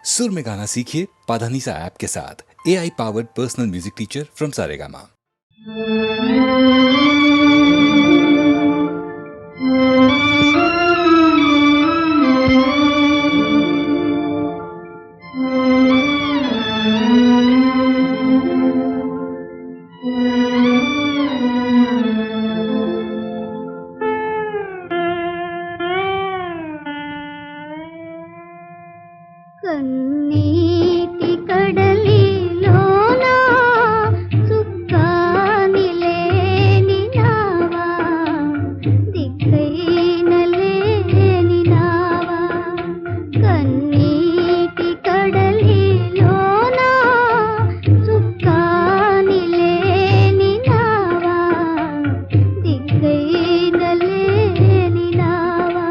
सुर में गाना सीखिए पाधानीसा ऐप के साथ। AI powered personal music teacher from Saregama. కన్నీటి కడలిలోన సుక్కాని లేని నావా, దిక్కైన లేని నావా. కన్నీటి కడలిలోన సుక్కాని లేని నావా, దిక్కైన లేని నావా.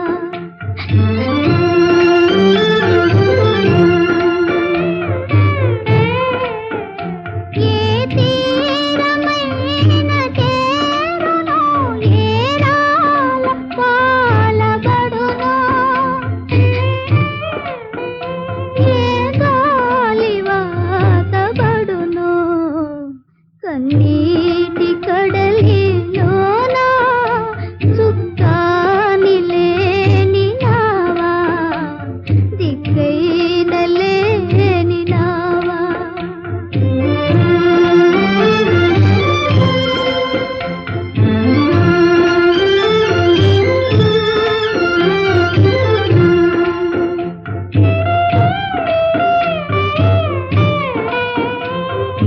కన్నీటి కడలిలోన సుక్కాని లేని నావా, దిక్కైన లేని నావా.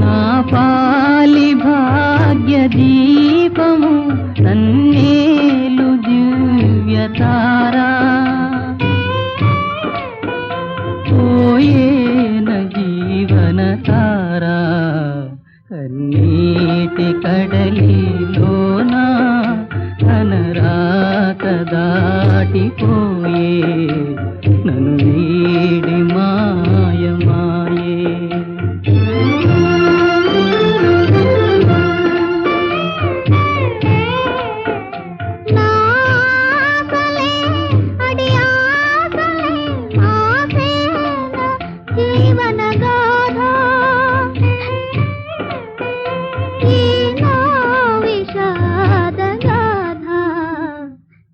నా పాలి భాగ్య దీపము నన్నేలు దివ్య తారా, పోయేన జీవన తారా. కన్నీటి కడలిలోన అనరాక దాటిపోయే నన్ను వీడి మాయమాయే.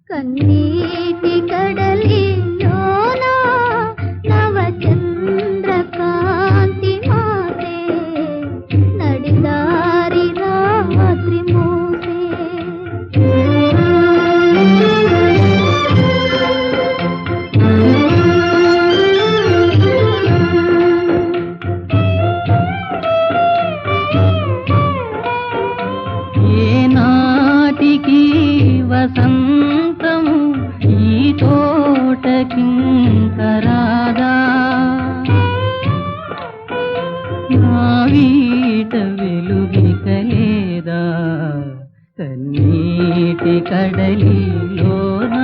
కన్నీటి కడలిలోన నవచంద్రకాంతి మాసే, నడిదారి రాత్రి మోసే. ఏనాటికి వసంతము ఈ తోటకింకరాదా, నా వీట వెలుగికలేదా. కన్నీటి కడలిలోన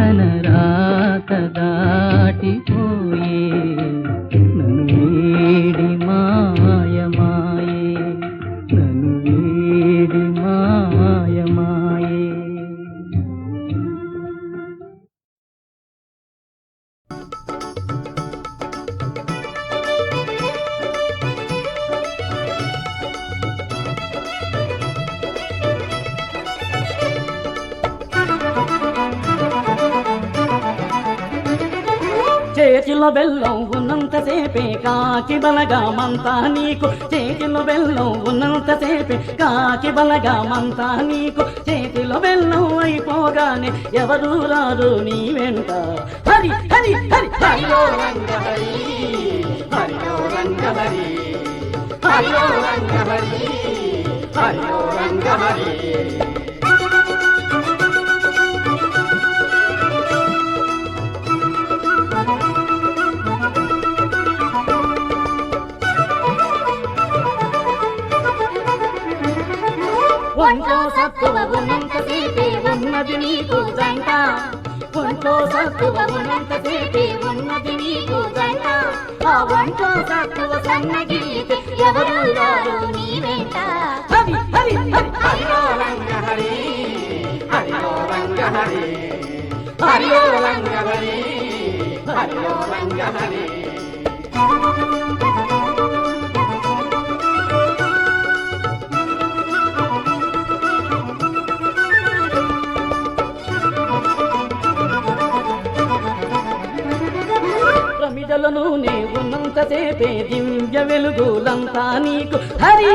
అనరాక దాటిపోయే నన్ను వీడి మాయమాయే, నన్ను వీడి మాయమాయే. చేతిలో బెల్లం ఉన్నంతసేపే కాకి బలగామంతా నీకు, చేతిలో బెల్లం ఉన్నంతసేపే కాకి బలగామంతా నీకు. చేతిలో బెల్లం అయిపోగానే ఎవరు రారు నీ వెంట. హరి హరి హరి హరియో రంగ హరి, హరియో రంగ హరి, హరియో రంగ హరి, హరియో రంగ హరి. ఒంట్లో సత్తువ ఉన్నంతసేపే ఉన్నది నీకు జంట, ఒంట్లో సత్తువ ఉన్నంతసేపే ఉన్నది నీకు జంట. ఆ ఒంట్లో సత్తువ సన్నగిలితే ఎవరు రారు నీ వెంట. హరి హరి హరి హరియో రంగ హరి, హరియో రంగ హరి, హరియో రంగ హరి, హరిలో రంగ హరి. ప్రమిదలను నే ఉన్నంతసేపే దివ్య వెలుగులంతా నీకు హరి.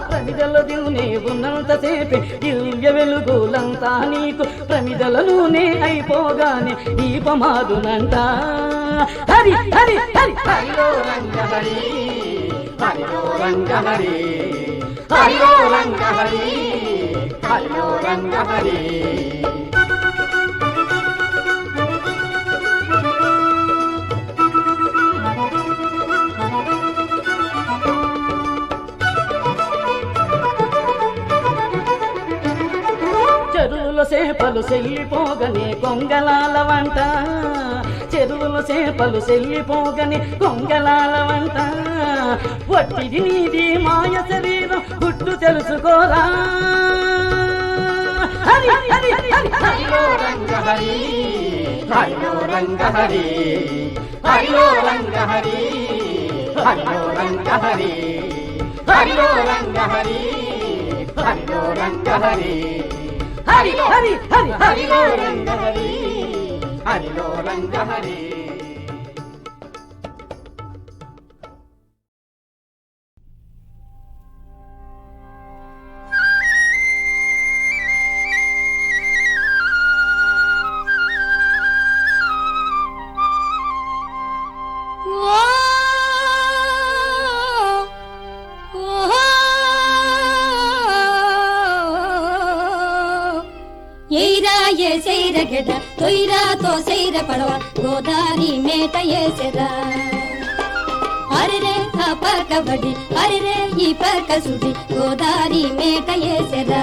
ప్రమిదలను నే ఉన్నంతసేపే దివ్య వెలుగులంతా నీకు, ప్రమిదలను నే అయిపోగానే దీపమాదునంట హరి హరి హరి. హరిలో రంగ హరి, హరిలో రంగ హరి, హరిలో రంగ హరి, హరిలో రంగ హరి. చెరువుల చేపలు చెల్లిపోగని కొంగలాల వంట, చెరువుల చేపలు చెల్లిపోగని కొంగలాల వంట, వట్టిది నీది మాయ శరీరం గుట్టు తెలుసుకోరా హరి హరి హరి. హరిలో రంగ హరి, హరిలో రంగ హరి, హరిలో రంగ హరి, హరిలో రంగ హరి, హరిలో రంగ హరి, హరిలో రంగ హరి, హరి హరి హరి. హరిలో రంగ హరి, హరిలో రంగ హరి. గెడ తొయ్యరాతో సైర పడవ గోదారి మేట ఏసెరా. అరెరే ఆ పక్క బడి అరెరే ఈ పక్క సుడి గోదారి మేట ఏసెరా.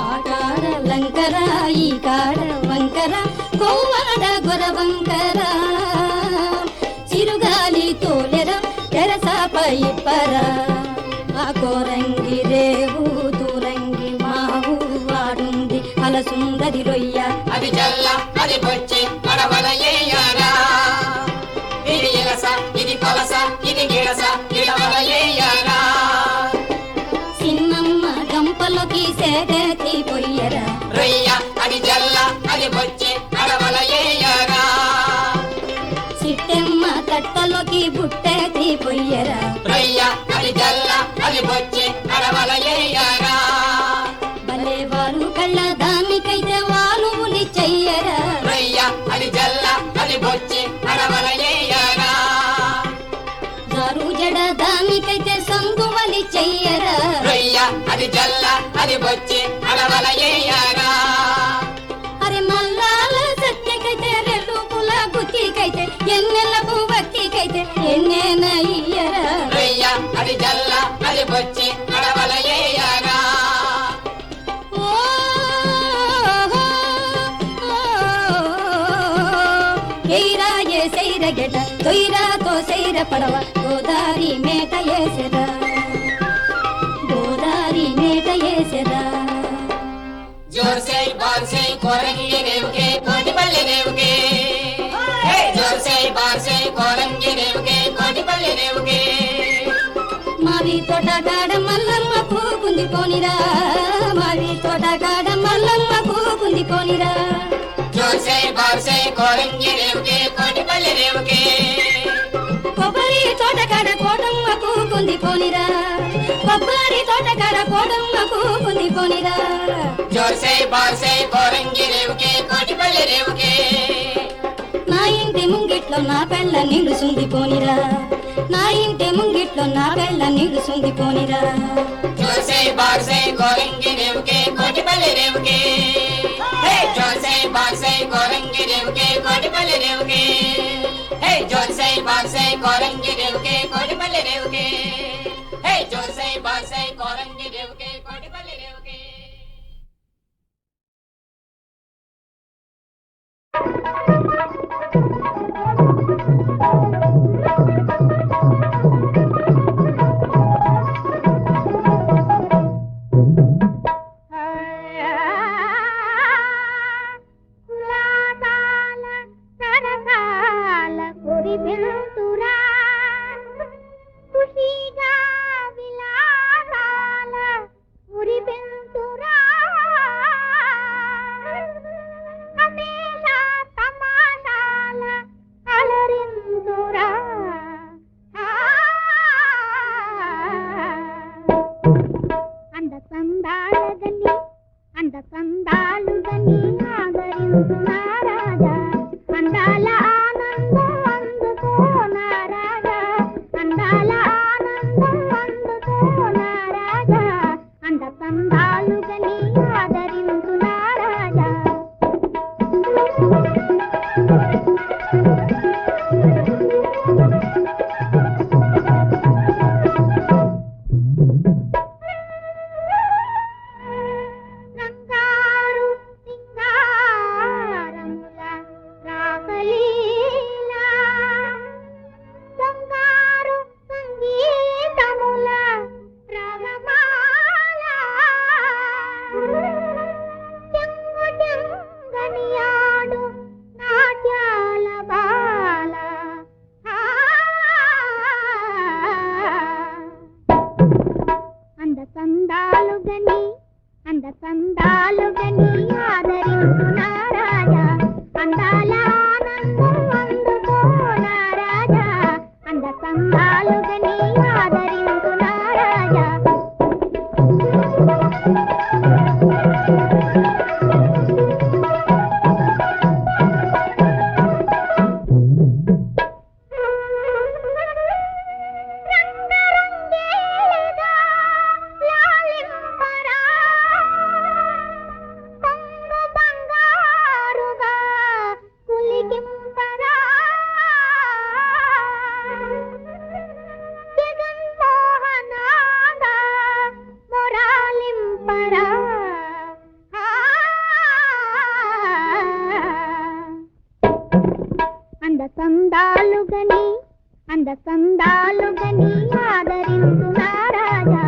ఆ కాడ లంకర ఈ కాడ వంకర కోవాడ గొర వంకర, చిరుగాలి తోలెర తెరసాప ఇప్పరా. ఆ కోరంగి రేవు తూరంగి మావు వాడుంది అలసుందది రొయ్య, అది జల్ల అది బొచ్చి పడవల ఏయారా. ఇది ఎలస ఇది కొలస ఇది గిడస గిడవల ఏయారా. సిన్నమ్మ గంపలోకి సేదెత్తి పొయ్యరా. రొయ్య అది జల్ల అది బొచ్చి పడవల ఏయారా. సిట్టెమ్మ తట్టలోకి బుట్టెత్తి పొయ్యరా. రొయ్య అది జల్ల అది బొచ్చి పడవల ఏయారా. భలే వారు కళ్ళ దానికైతే వాలువులి చెయ్యరా. రొయ్య అది జల్ల అది బొచ్చి పడవల ఏయారా. జారు జడ దానికైతే సందువలి చెయ్యరా. రొయ్య అది జల్ల అది బొచ్చి పడవల ఏయారా. అరే మల్లాల సత్యకైతే రెల్లుపుల గుత్తికైతే ఎన్నెలకు భక్తికైతే ఎన్నేన ఇయ్యరా. రొయ్య అది జల్ల అది బొచ్చి పడవల ఏయారా. సైర గెట తొయ్యరాతో సైర పడవ గోదారి మేట ఏసెరా. గోదారి మేట ఏసెరా. जोर से बार से कोरंगी रेव के कोटी पल्ले रेव के. जोर से बार से कोरंगी रेव के कोटी पल्ले रेव के. మావి తోట కాడ మల్లమ్మ పూకుంది పోనిరా. మావి తోట కాడ మల్లమ్మ పూకుంది పోనిరా. जोर से बार से कोरंगी रेव के कोटी पल्ले रेव के. కొబ్బరి తోట కాడ కోటమ్మ పూకుంది పోనిరా. కొబ్బరి తోట కాడ కోటమ్మ పూకుంది పోనిరా. जोर से बार से कोरंगी रेव के कोटी पल्ले रेव के. నా ఇంటి ముంగిట్లో నా పెళ్ళ నిలుసుంది పోనిరా. నా ఇంటి ముంగిట్లో నా పెళ్ళ నిలుసుంది పోనిరా. जोर से बार से कोरंगी रेव के कोटी पल्ले रेव के. जोर से बार से कोरंगी रेव के कोटी पल्ले रेव के. जोर से बार से कोरंगी रेव के कोटी पल्ले रेव के. जोर से बार से कोरंगी रेव के कोटी पल्ले रेव के. కులాసా మురి వెళ్తురా ఖుషీగా విలాసాల మురి వెళ్తురా హమేషా తమాషాల అలరింతురా అంద సందాలగని అంద సందాలుగని ఆదరించునా రాజా అందాల ఆనందం అందుకోనా రాజా అందాల ఆనందం అందుకోనా రాజా అంద సందాలుగని ఆదరించునా రాజా రంగారు సింగారముల రాగలీలా బంగారు సంగీతముల రాగమాల చెంగు చెంగనియాడు నాట్యాల బాల అంద సందాలుగని అంద సందాలుగని ఆదరించునా రాజా అందాల ఆనందం అందుకోనా రాజా అంద సందాలుగని ఆదరించునా రాజా రంగరంగేలిగా లాలింపరా కొంగు బంగారుగా కులికింపరా జగన్మోహనాగా మొరాలింపరా అంద సందాలుగని ఆదరించునా రాజా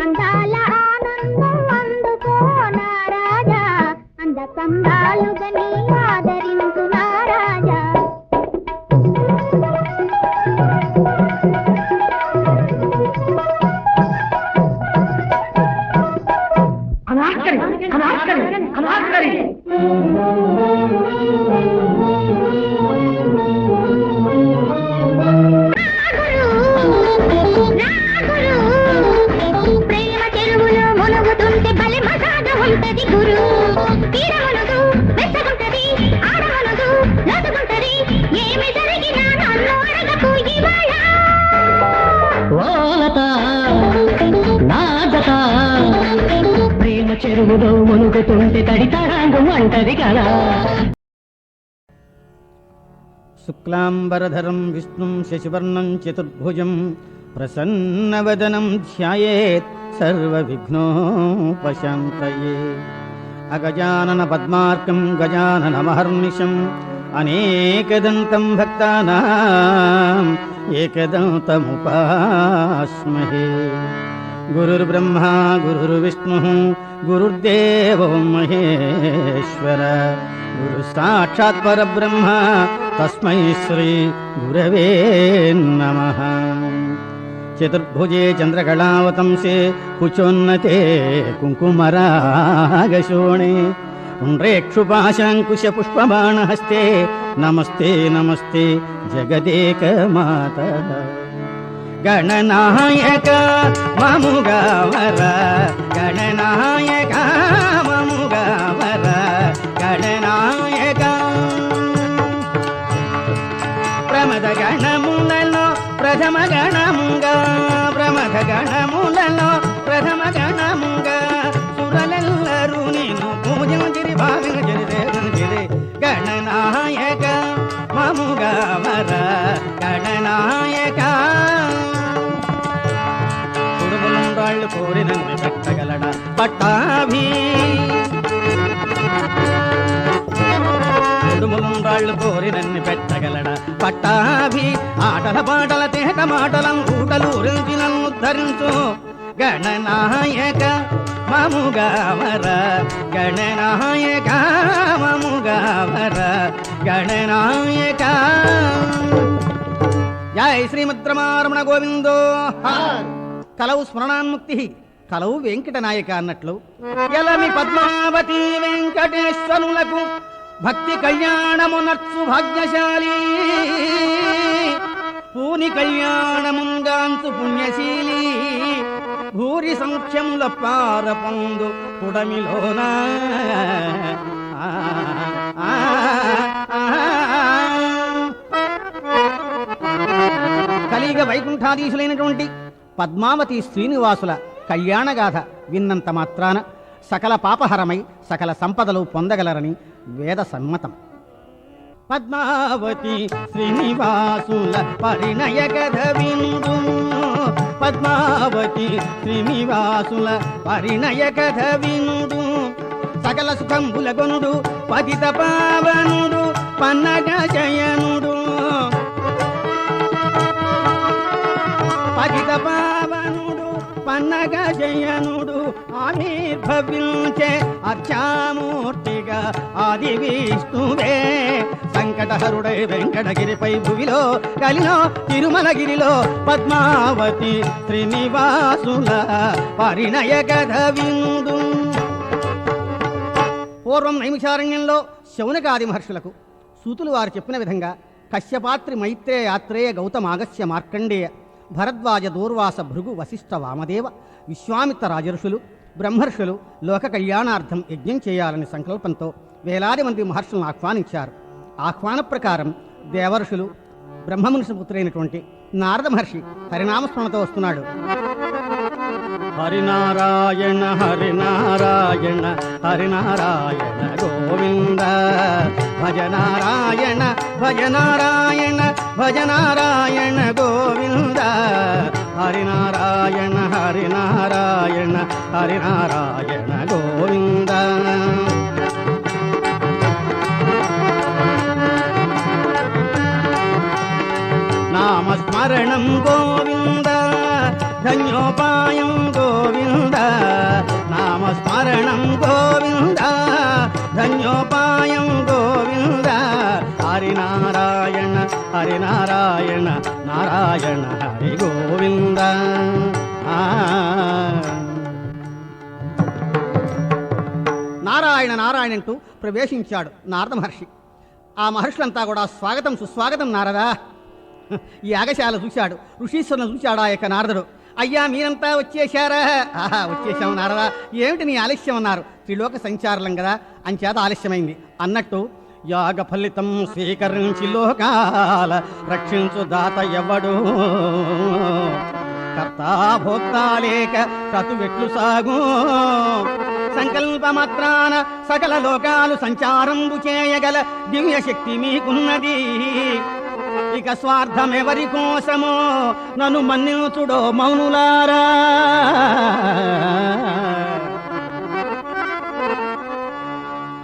అందాల ఆనందం అందుకోనా రాజా అంద సందాలుగని ఆదరించునా రాజా ప్రేమ చెరువులో మునుగుతుంటే బలి మసాజ ఉంటది గురు తీరమునదు మెత్తగుంటది ఆడమునదు లోతుగుంటది ఏమి జరిగినా నన్ను అడగకు ఇవాళ ఓలత నాదత ప్రేమ చెరువులో మునుగుతుంటే తడితరాంగం అంటది కదా. శుక్లాంబరధరం విష్ణుం శశివర్ణం చతుర్భుజం ప్రసన్నవదనం ధ్యాయేత్ సర్వవిఘ్నోపశాంతయే. అగజానన పద్మార్కం గజాననమహర్నిశం అనేకదంతం భక్తానాం ఏకదంతముపాస్మహే. గురుర్బ్రహ్మా గురుర్విష్ణుః గురుర్దేవో మహేశ్వర గురు సాక్షాత్ పరబ్రహ్మ తస్మై శ్రీ గురవే నమః. చతుర్భుజే చంద్రకళావతంసే కుచోన్నతే కుంకుమరాగశోణే పుండ్రేక్షుపాశాంకుశ పుష్పబాణహస్తే నమస్తే నమస్తే జగదేకమాత. గణనాయక మముగావర గణనాయక మముగావర గణనాయక. ప్రమద గణములలో ప్రథమ గణముగా ప్రమద గణములలో ప్రథమ గణముగా సురలెల్లరూ నేను పూజించిరి భావించిరి రేవించిరి. గణనాయక మముగావర గణనాయక. కుడుములుండాళ్ళు కోరినన్ని పెట్టగలడ పట్టాభి కుడుములుండాళ్ళు కోరినన్ని పెట్టగలడ పట్టాభి. ఆటల పాటల తేట మాటలం ఊటలు రించి నన్ను ఉద్ధరించు. గణనాయక మముగావర గణనాయక మముగావర గణనాయక. శ్రీమద్రమారమణ గోవిందో. కలవు స్మరణాన్ముక్తి, కలవు వెంకటనాయక అన్నట్లు ఎలమి పద్మావతి వెంకటేశ్వరులకు భక్తి కళ్యాణమునర్చు భాగ్యశాలి, పూని కళ్యాణముంగాంచు పుణ్యశీలి, భూరి సంఖ్యముల పారపందు పుడమిలోన. కలిగ వైకుంఠాధీశులైనటువంటి పద్మావతి శ్రీనివాసుల కళ్యాణగాథ విన్నంత మాత్రాన సకల పాపహరమై సకల సంపదలు పొందగలరని వేద సమ్మతం. పద్మావతి శ్రీనివాసుల పరిణయ కథ విందు, పద్మావతి శ్రీనివాసుల పరిణయ కథ విందు, సకల సుఖంబుల గొనుడు పతిత పావనుడు పన్నగ జయనుడు, పతిత పావనుడు పన్నగ జయనుడు ఆవిర్భవించే అర్చామూర్తిగా ఆది విష్ణువే. సంకటహరుడై వెంకటగిరిపై భువిలో కలిలో తిరుమలగిరిలో పద్మావతి శ్రీనివాసుల పరిణయ కథ విందు. పూర్వం నైమిషారణ్యంలో శౌనకాది మహర్షులకు సూతులు వారు చెప్పిన విధంగా కశ్యపాత్రి మైత్రేయ యాత్రేయ గౌతమాగస్య మార్కండేయ భరద్వాజ దూర్వాస భృగు వశిష్ఠ వామదేవ విశ్వామిత్ర రాజర్షులు బ్రహ్మర్షులు లోక కళ్యాణార్థం యజ్ఞం చేయాలని సంకల్పంతో వేలాది మంది మహర్షులను ఆహ్వానించారు. ఆహ్వాన ప్రకారం దేవర్షులు బ్రహ్మముని పుత్రైనటువంటి నారద మహర్షి హరినామస్మరణతో వస్తున్నాడు. హరినారాయణ హరినారాయణ హరినారాయణ గోవింద, భజనారాయణ భజనారాయణ భజనారాయణ గోవింద, హరినారాయణ హరినారాయణ హరినారాయణ గోవింద. నామస్మరణం గోవింద ధన్యోపాయం గోవింద, నామస్మరణం గోవింద ధన్యోపాయం గోవింద, హరినారాయణ హరినారాయణ నారాయణ హరి గోవింద. నారాయణ నారాయణ అంటూ ప్రవేశించాడు నారద మహర్షి. ఆ మహర్షులంతా కూడా స్వాగతం సుస్వాగతం నారదా. ఈ యాగశాల చూశాడు, ఋషీశ్వరుని చూశాడు ఆ యొక్క నారదుడు. అయ్యా మీరంతా వచ్చేశారా? ఆహా వచ్చేసాము నారదా. ఏమిటి నీ ఆలస్యం అన్నారు. త్రిలోక సంచారులం కదా అంచేత ఆలస్యమైంది అన్నట్టు యాగ ఫలితం స్వీకరించి లోకాల రక్షించు దాత ఎవడు, కర్తా భోక్తా లేక క్రతువెట్లు సాగు, సంకల్పమాత్రాన సకల లోకాలు సంచారంబు చేయగల దివ్య శక్తి మీకున్నది. ఇక స్వార్థమెవరి కోసమో నన్ను మన్నించుడో మౌనులారా.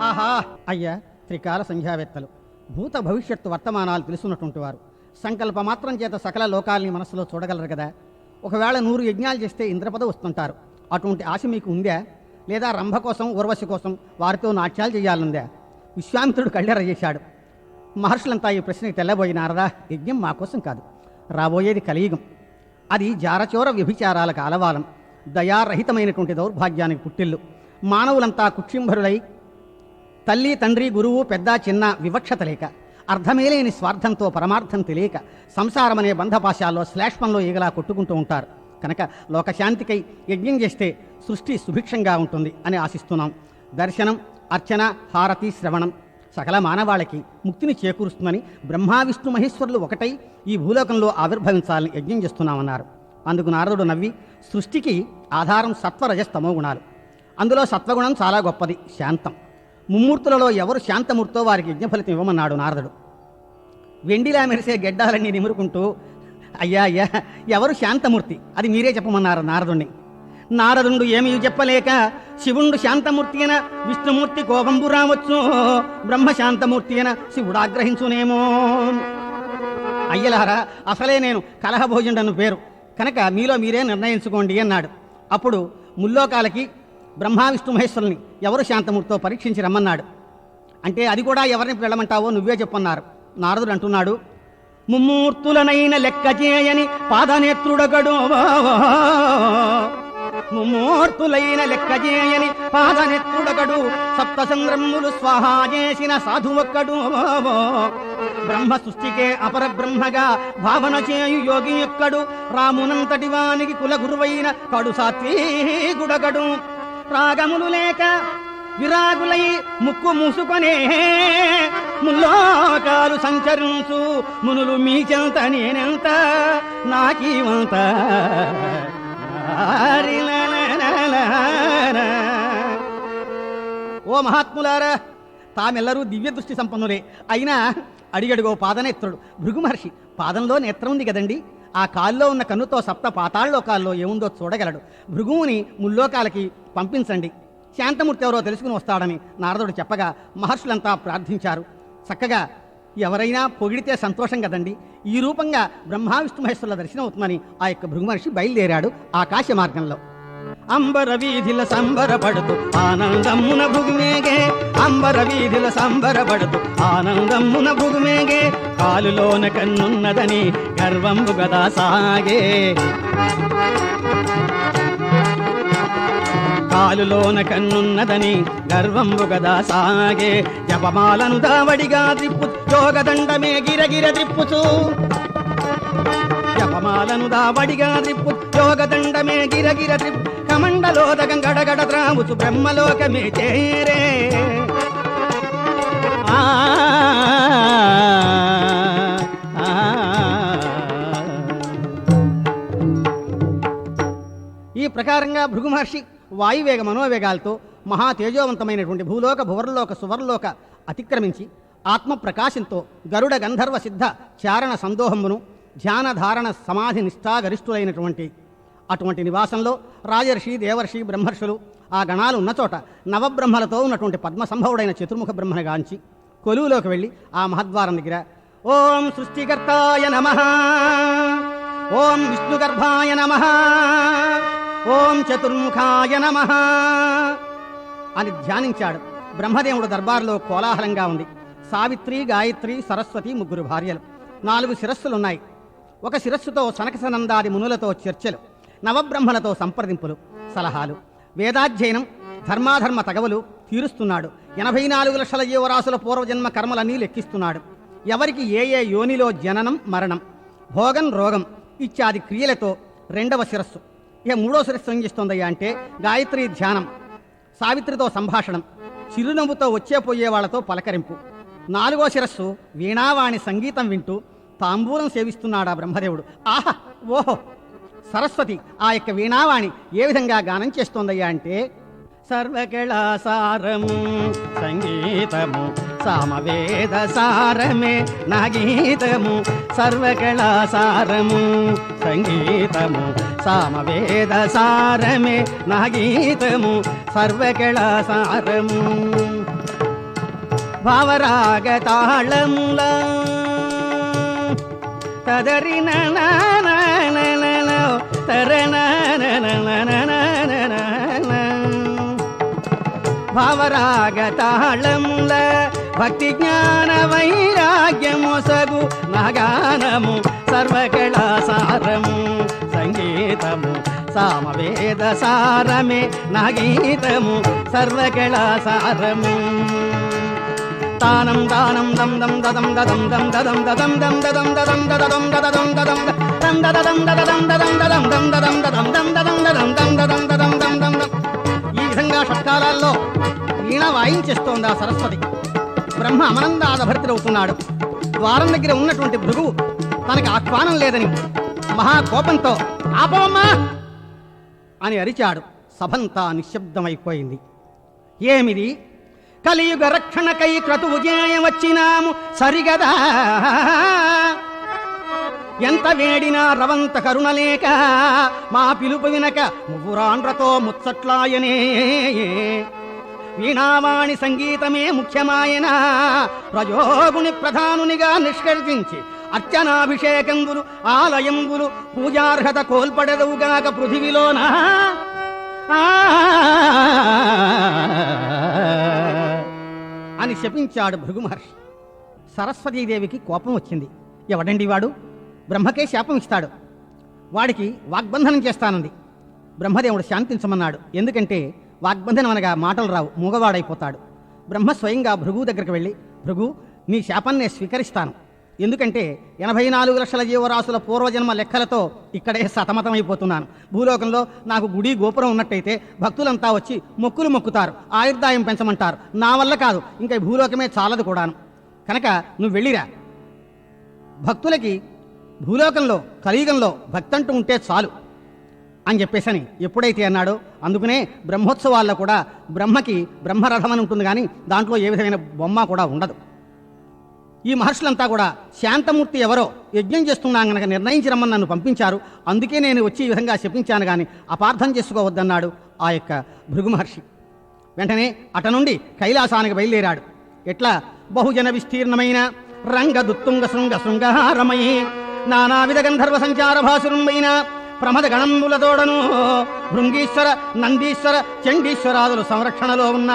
ఆహా అయ్యా త్రికాల సంధ్యావేత్తలు, భూత భవిష్యత్తు వర్తమానాలు తెలుసున్నటువంటి వారు సంకల్ప మాత్రం చేత సకల లోకాల్ని మనసులో చూడగలరు కదా. ఒకవేళ 100 యజ్ఞాలు చేస్తే ఇంద్రపద వస్తుంటారు. అటువంటి ఆశ మీకు ఉందా? లేదా రంభ కోసం ఊర్వశి కోసం వారితో నాట్యాలు చేయాలందా? విశ్వామిత్రుడు కళ్ళెర చేశాడు. మహర్షులంతా ఈ ప్రశ్నకి తెల్లబోయినారదా. యజ్ఞం మా కోసం కాదు, రాబోయేది కలియుగం. అది జారచోర వ్యభిచారాలకు ఆలవాలం, దయారహితమైనటువంటి దౌర్భాగ్యానికి పుట్టిల్లు. మానవులంతా కుక్షింభరులై తల్లి తండ్రి గురువు పెద్ద చిన్న వివక్షత లేక, అర్థమేలేని స్వార్థంతో పరమార్థం తెలియక సంసారమనే బంధపాశాల్లో శ్లేష్మంలో ఈగలా కొట్టుకుంటూ ఉంటారు. కనుక లోకశాంతికై యజ్ఞం చేస్తే సృష్టి సుభిక్షంగా ఉంటుంది అని ఆశిస్తున్నాం. దర్శనం అర్చన హారతి శ్రవణం సకల మానవాళికి ముక్తిని చేకూరుస్తుందని బ్రహ్మ విష్ణు మహేశ్వరులు ఒకటై ఈ భూలోకంలో ఆవిర్భవించాలని యజ్ఞం చేస్తున్నామన్నారు. అందుకు నారదుడు నవ్వి, సృష్టికి ఆధారం సత్వరజస్తమో గుణాలు, అందులో సత్వగుణం చాలా గొప్పది, శాంతం. ముమ్మూర్తులలో ఎవరు శాంతమూర్తో వారికి యజ్ఞ ఫలితం ఇవ్వమన్నాడు నారదుడు. వెండిలా మెరిసే గెడ్డాలన్నీ నిమురుకుంటూ, అయ్యా అయ్యా ఎవరు శాంతమూర్తి అది మీరే చెప్పమన్నారు నారదుణ్ణి. నారదుండు ఏమీ చెప్పలేక, శివుండు శాంతమూర్తి అయిన విష్ణుమూర్తి కోపంబు రావచ్చు, బ్రహ్మశాంతమూర్తి అయిన శివుడు ఆగ్రహించునేమో. అయ్యలారా అసలే నేను కలహభోజుండను పేరు, కనుక మీలో మీరే నిర్ణయించుకోండి అన్నాడు. అప్పుడు ముల్లోకాలకి బ్రహ్మ విష్ణు మహేశ్వరుల్ని ఎవరు శాంతమూర్తితో పరీక్షించి రమ్మన్నాడు. అంటే అది కూడా ఎవరిని వెళ్ళమంటావో నువ్వే చెప్పన్నారు. నారదుడు అంటున్నాడు, ముమ్మూర్తులనైన లెక్క చేయని పాదనేత్రుడగడు ముమ్మూర్తులైన లెక్క చేయని పాదనేత్రుడగడు సప్తచంద్రములు స్వాహా చేసిన సాధువొక్కడు బ్రహ్మ సృష్టికే అపర బ్రహ్మగా భావన చేయు యోగి యొక్కడు రామునంతటి వానికి కుల గురువైన కడు సాత్వీకుడగడు రాగములు లేక విరాగులై ముక్కు మూసుకొనే ముల్లోకాలు సంచరించు మునులు మీచెంత నేనెంత నాకీవంత ఓ మహాత్ములారా, తామెల్లరూ దివ్య దృష్టి సంపన్నులే. అయినా అడిగడుగో పాదనేత్రుడు. భృగు మహర్షి పాదంలో నేత్రం ఉంది కదండి, ఆ కాల్లో ఉన్న కన్నుతో సప్త పాతాళలోకాల్లో ఏముందో చూడగలడు. భృగువుని ముల్లోకాలకి పంపించండి, శాంతమూర్తి ఎవరో తెలుసుకుని వస్తాడని నారదుడు చెప్పగా మహర్షులంతా ప్రార్థించారు. చక్కగా ఎవరైనా పొగిడితే సంతోషం కదండి. ఈ రూపంగా బ్రహ్మ విష్ణు మహేశ్వరుల దర్శనం అవుతుందని ఆ యొక్క భృగు మహర్షి బయలుదేరాడు ఆకాశ మార్గంలో. అంబర వీధిల సంబరపడుతూ ఆనందమున భృగుమేగే, అంబర వీధిల సంబరపడుతూ ఆనందమున భృగుమేగే, కాలులోన కన్నున్నదని గర్వంబు గదా సాగే, కాలులోన కన్నున్నదని గర్వంబు గదా సాగే, జపమాలను దావడిగా త్రిప్పు యోగదండమే గిరగిర త్రిప్పుచు, జపమాలను దావడిగా త్రిప్పు యోగదండమే గిరగిర త్రిప్పు, కమండలోదగం గడగడ త్రావుచు బ్రహ్మలోకమే చేరే. ఈ ప్రకారంగా భృగు మహర్షి వాయువేగ మనోవేగాలతో మహా తేజోవంతమైనటువంటి భూలోక భువర్లోక సువర్లోక అతిక్రమించి ఆత్మ ప్రకాశంతో గరుడ గంధర్వ సిద్ధ చారణ సందోహమును ధ్యాన ధారణ సమాధి నిష్ఠాగరిష్ఠులైనటువంటి అటువంటి నివాసంలో రాజర్షి దేవర్షి బ్రహ్మర్షులు ఆ గణాలు ఉన్న చోట నవబ్రహ్మలతో ఉన్నటువంటి పద్మసంభవుడైన చతుర్ముఖ బ్రహ్మను గాంచి కొలువులోకి వెళ్ళి ఆ మహద్వారం దగ్గర ఓం సృష్టికర్తాయ నమః, ఓం విష్ణుగర్భాయ నమః, ఓం చతుర్ముఖాయ నమః అని ధ్యానించాడు. బ్రహ్మదేవుడు దర్బార్లో కోలాహలంగా ఉంది. సావిత్రి, గాయత్రి, సరస్వతి ముగ్గురు భార్యలు, 4 శిరస్సులున్నాయి. ఒక శిరస్సుతో సనకసనందాది మునులతో చర్చలు, నవబ్రహ్మలతో సంప్రదింపులు, సలహాలు, వేదాధ్యయనం, ధర్మాధర్మ తగవులు తీరుస్తున్నాడు. 84 లక్షల జీవరాశుల పూర్వజన్మ కర్మలన్నీ లెక్కిస్తున్నాడు. ఎవరికి ఏ ఏ యోనిలో జననం మరణం, భోగం రోగం ఇత్యాది క్రియలతో 2వ శిరస్సు. ఇక 3వ శిరస్సు ఏం చేస్తోందయ్యా అంటే గాయత్రి ధ్యానం, సావిత్రితో సంభాషణం, చిరునవ్వుతో వచ్చేపోయే వాళ్లతో పలకరింపు. 4వ శిరస్సు వీణావాణి సంగీతం వింటూ తాంబూలం సేవిస్తున్నాడా బ్రహ్మదేవుడు. ఆహా ఓహో! సరస్వతి ఆ యొక్క వీణావాణి ఏ విధంగా గానం చేస్తోందయ్యా అంటే సర్వకళాసారము సంగీతము సామవేద సారమే నా గీతము, సర్వకళాసారము సంగీతము సామవేద సారమే నా గీతము, సర్వకళాసారము భావరాగతాళముల తదరిన భావరాగతాళముల భక్తి జ్ఞాన వైరాగ్యమొసగు నాగానము, సర్వకళాసారము సంగీతము సామవేద సారమే నా గీతము, సర్వకళాసారము తానం దానం దం దం దదం దదం దం దదం దదం దం దదం దదం దదం దదం దదం దం దదం దదం దదం దదం దం దదం దదం దం దదం దదం దం దదం దదం దం దం దం. ఈ విధంగా షట్కాలాల్లో వీణ వాయించేస్తోంది ఆ సరస్వతి. బ్రహ్మ అమనందాదభరితుడవుతున్నాడు. ద్వారం దగ్గర ఉన్నటువంటి భృగువు తనకి ఆహ్వానం లేదని మహాకోపంతో ఆపమ్మా అని అరిచాడు. సభంతా నిశ్శబ్దమైపోయింది. ఏమిది? కలియుగ రక్షణకై క్రతువు చేయవచ్చినాము సరిగదా, ఎంత వేడినా రవంత కరుణలేక మా పిలుపు వినక మువ్వురాండ్రతో ముచ్చట్లాయనే, వీణావాణి సంగీతమే ముఖ్యమాయన ప్రజోగుని ప్రధానునిగా నిష్కర్షించి అర్చనాభిషేకంబులు ఆలయంబులు పూజార్హత కోల్పడదవుగాక పృథివిలోన అని శపించాడు భృగు మహర్షి. సరస్వతీదేవికి కోపం వచ్చింది. ఎవడండి వాడు? బ్రహ్మకే శాపం ఇస్తాడు. వాడికి వాగ్బంధనం చేస్తానంది. బ్రహ్మదేవుడు శాంతించమన్నాడు. ఎందుకంటే వాగ్బంధనం అనగా మాటలు రావు, మూగవాడైపోతాడు. బ్రహ్మ స్వయంగా భృగు దగ్గరికి వెళ్ళి, భృగు, నీ శాపాన్ని స్వీకరిస్తాను. ఎందుకంటే 84 లక్షల జీవరాశుల పూర్వజన్మ లెక్కలతో ఇక్కడే సతమతమైపోతున్నాను. భూలోకంలో నాకు గుడి గోపురం ఉన్నట్టయితే భక్తులంతా వచ్చి మొక్కులు మొక్కుతారు, ఆయుర్దాయం పెంచమంటారు. నా వల్ల కాదు, ఇంకా ఈ భూలోకమే చాలదు కూడాను. కనుక నువ్వు వెళ్ళిరా. భక్తులకి భూలోకంలో కలియుగంలో భక్తంటూ ఉంటే చాలు అని చెప్పేసని ఎప్పుడైతే అన్నాడో, అందుకనే బ్రహ్మోత్సవాల్లో కూడా బ్రహ్మకి బ్రహ్మరథం అని ఉంటుంది, కానీ దాంట్లో ఏ విధమైన బొమ్మ కూడా ఉండదు. ఈ మహర్షులంతా కూడా శాంతమూర్తి ఎవరో యజ్ఞం చేస్తున్నా గనక నిర్ణయించి రమ్మని నన్ను పంపించారు, అందుకే నేను వచ్చి ఈ విధంగా శపించాను, కానీ అపార్థం చేసుకోవద్దన్నాడు ఆ యొక్క భృగు మహర్షి. వెంటనే అట నుండి కైలాసానికి బయలుదేరాడు. ఎట్లా? బహుజన విస్తీర్ణమైన రంగదుత్తుంగ శృంగ శృంగహారమయీ నానావిధ గంధర్వ సంచార భాసురుంబైన ప్రమద గణంబులతోడను భృంగీశ్వర, నందీశ్వర, చండీశ్వరాదులు సంరక్షణలో ఉన్న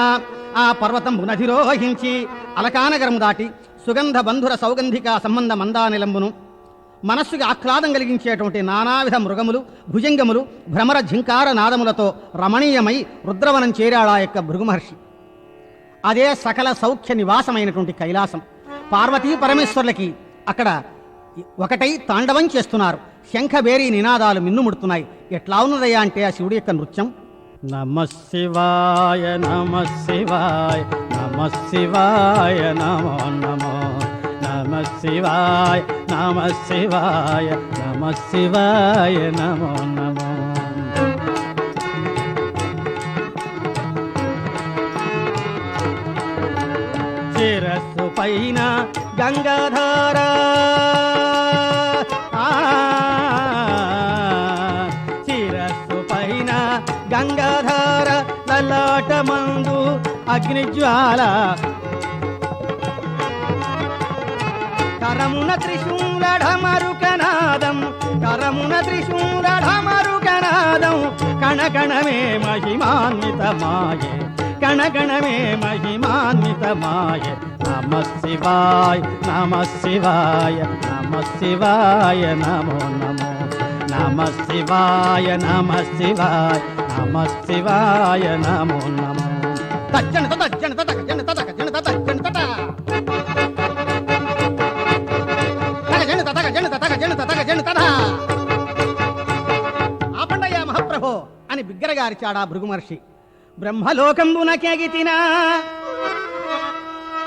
ఆ పర్వతం నధిరోహించి అలకానగరము దాటి సుగంధ బంధుర సౌగంధిక సంబంధ మందానిలంబును మనస్సుకి ఆహ్లాదం కలిగించేటువంటి నానావిధ మృగములు, భుజంగములు, భ్రమర ఝింకార నాదములతో రమణీయమై రుద్రవనం చేరాడా యొక్క భృగు మహర్షి. అదే సకల సౌఖ్య నివాసమైనటువంటి కైలాసం. పార్వతీ పరమేశ్వర్లకి అక్కడ ఒకటై తాండవం చేస్తున్నారు. శంఖబేరీ నినాదాలు మిన్నుముడుతున్నాయి. ఎట్లా ఉన్నదయ్యా అంటే ఆ శివుడి యొక్క నృత్యం. నమః శివాయ నమః శివాయ నమః శివాయ నమో నమో నమః శివాయ నమః శివాయ నమః శివాయ నమో నమో. శిరస్సు పైన గంగాధార శిరస్సు పైన గంగాధార లలాటమందు అగ్నిజ్వాల కరమున త్రిశూలఢమరుకనాదం కరమున త్రిశూలఢమరుకనాదం కణకణమే మహిమాన్వితమాయే కణగణమే మహిమాన్వితమాయ. నమః శివాయ నమః శివాయ నమః శివాయ నమో నమో నమః శివాయ నమః శివాయ నమః శివాయ నమో నమో. తజ్జన తజ్జన తతక జన తతక జన తతజ్జన తత జన తతక జన తతక జన తతక జన తత. ఆపండయ్యా మహాప్రభో అని బిగ్గరగారిచాడా భృగు మహర్షి. బ్రహ్మలోకంబునకెగితిన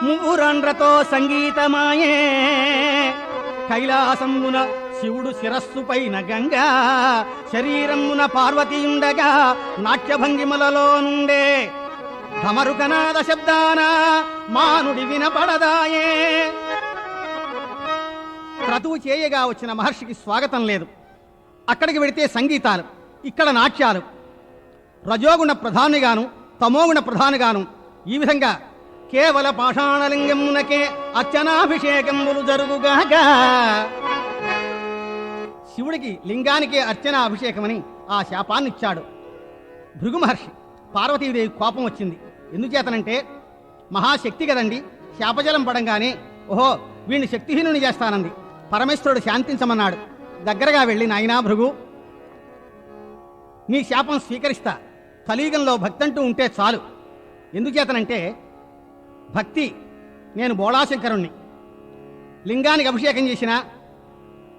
మువురండ్రతో సంగీతమాయే కైలాసంబున శివుడు శిరస్సు పైన గంగా శరీరమున పార్వతీయుండగా నాట్యభంగిమలలో నుండే ధమరుకనాద శబ్దాన మానుడి వినపడదాయే. క్రతువు చేయగా వచ్చిన మహర్షికి స్వాగతం లేదు. అక్కడికి వెడితే సంగీతాలు, ఇక్కడ నాట్యాలు. రజోగుణ ప్రధానిగాను తమోగుణ ప్రధానిగాను ఈ విధంగా కేవల పాషాణలింగమునకే అర్చనాభిషేకములు జరుగుగాక. శివుడికి లింగానికే అర్చనా అభిషేకమని ఆ శాపాన్నిచ్చాడు భృగు మహర్షి. పార్వతీదేవి కోపం వచ్చింది. ఎందుచేతనంటే మహాశక్తి కదండి, శాపజలం పడంగానే ఓహో వీడిని శక్తిహీనుని చేస్తానంది. పరమేశ్వరుడు శాంతించమన్నాడు. దగ్గరగా వెళ్ళి, నాయనా భృగు, నీ శాపం స్వీకరిస్తా. కలియుగంలో భక్తంటూ ఉంటే చాలు. ఎందుచేతనంటే భక్తి, నేను బోళాశంకరుణ్ణి. లింగానికి అభిషేకం చేసిన,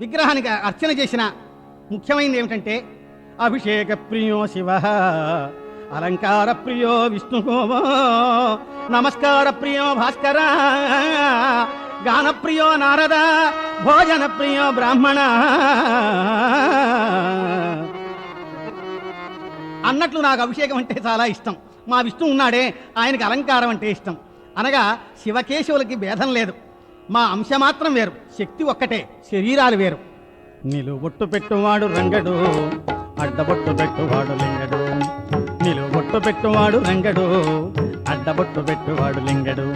విగ్రహానికి అర్చన చేసిన, ముఖ్యమైనది ఏమిటంటే అభిషేక ప్రియో శివ, అలంకార ప్రియో విష్ణు, నమస్కార ప్రియో భాస్కర, గాన ప్రియో నారద, భోజన ప్రియో బ్రాహ్మణ అన్నట్లు నాకు అభిషేకం అంటే చాలా ఇష్టం. మా విష్ణు ఉన్నాడే, ఆయనకి అలంకారం అంటే ఇష్టం. అనగా శివకేశవులకి భేదం లేదు. మా అంశ మాత్రం వేరు, శక్తి ఒక్కటే, శరీరాలు వేరు. నిలువొట్టు పెట్టువాడు రంగడు, అడ్డబొట్టు పెట్టువాడు లింగడు. నిలువొట్టు పెట్టువాడు రంగడు, అడ్డబొట్టు పెట్టువాడు లింగడు.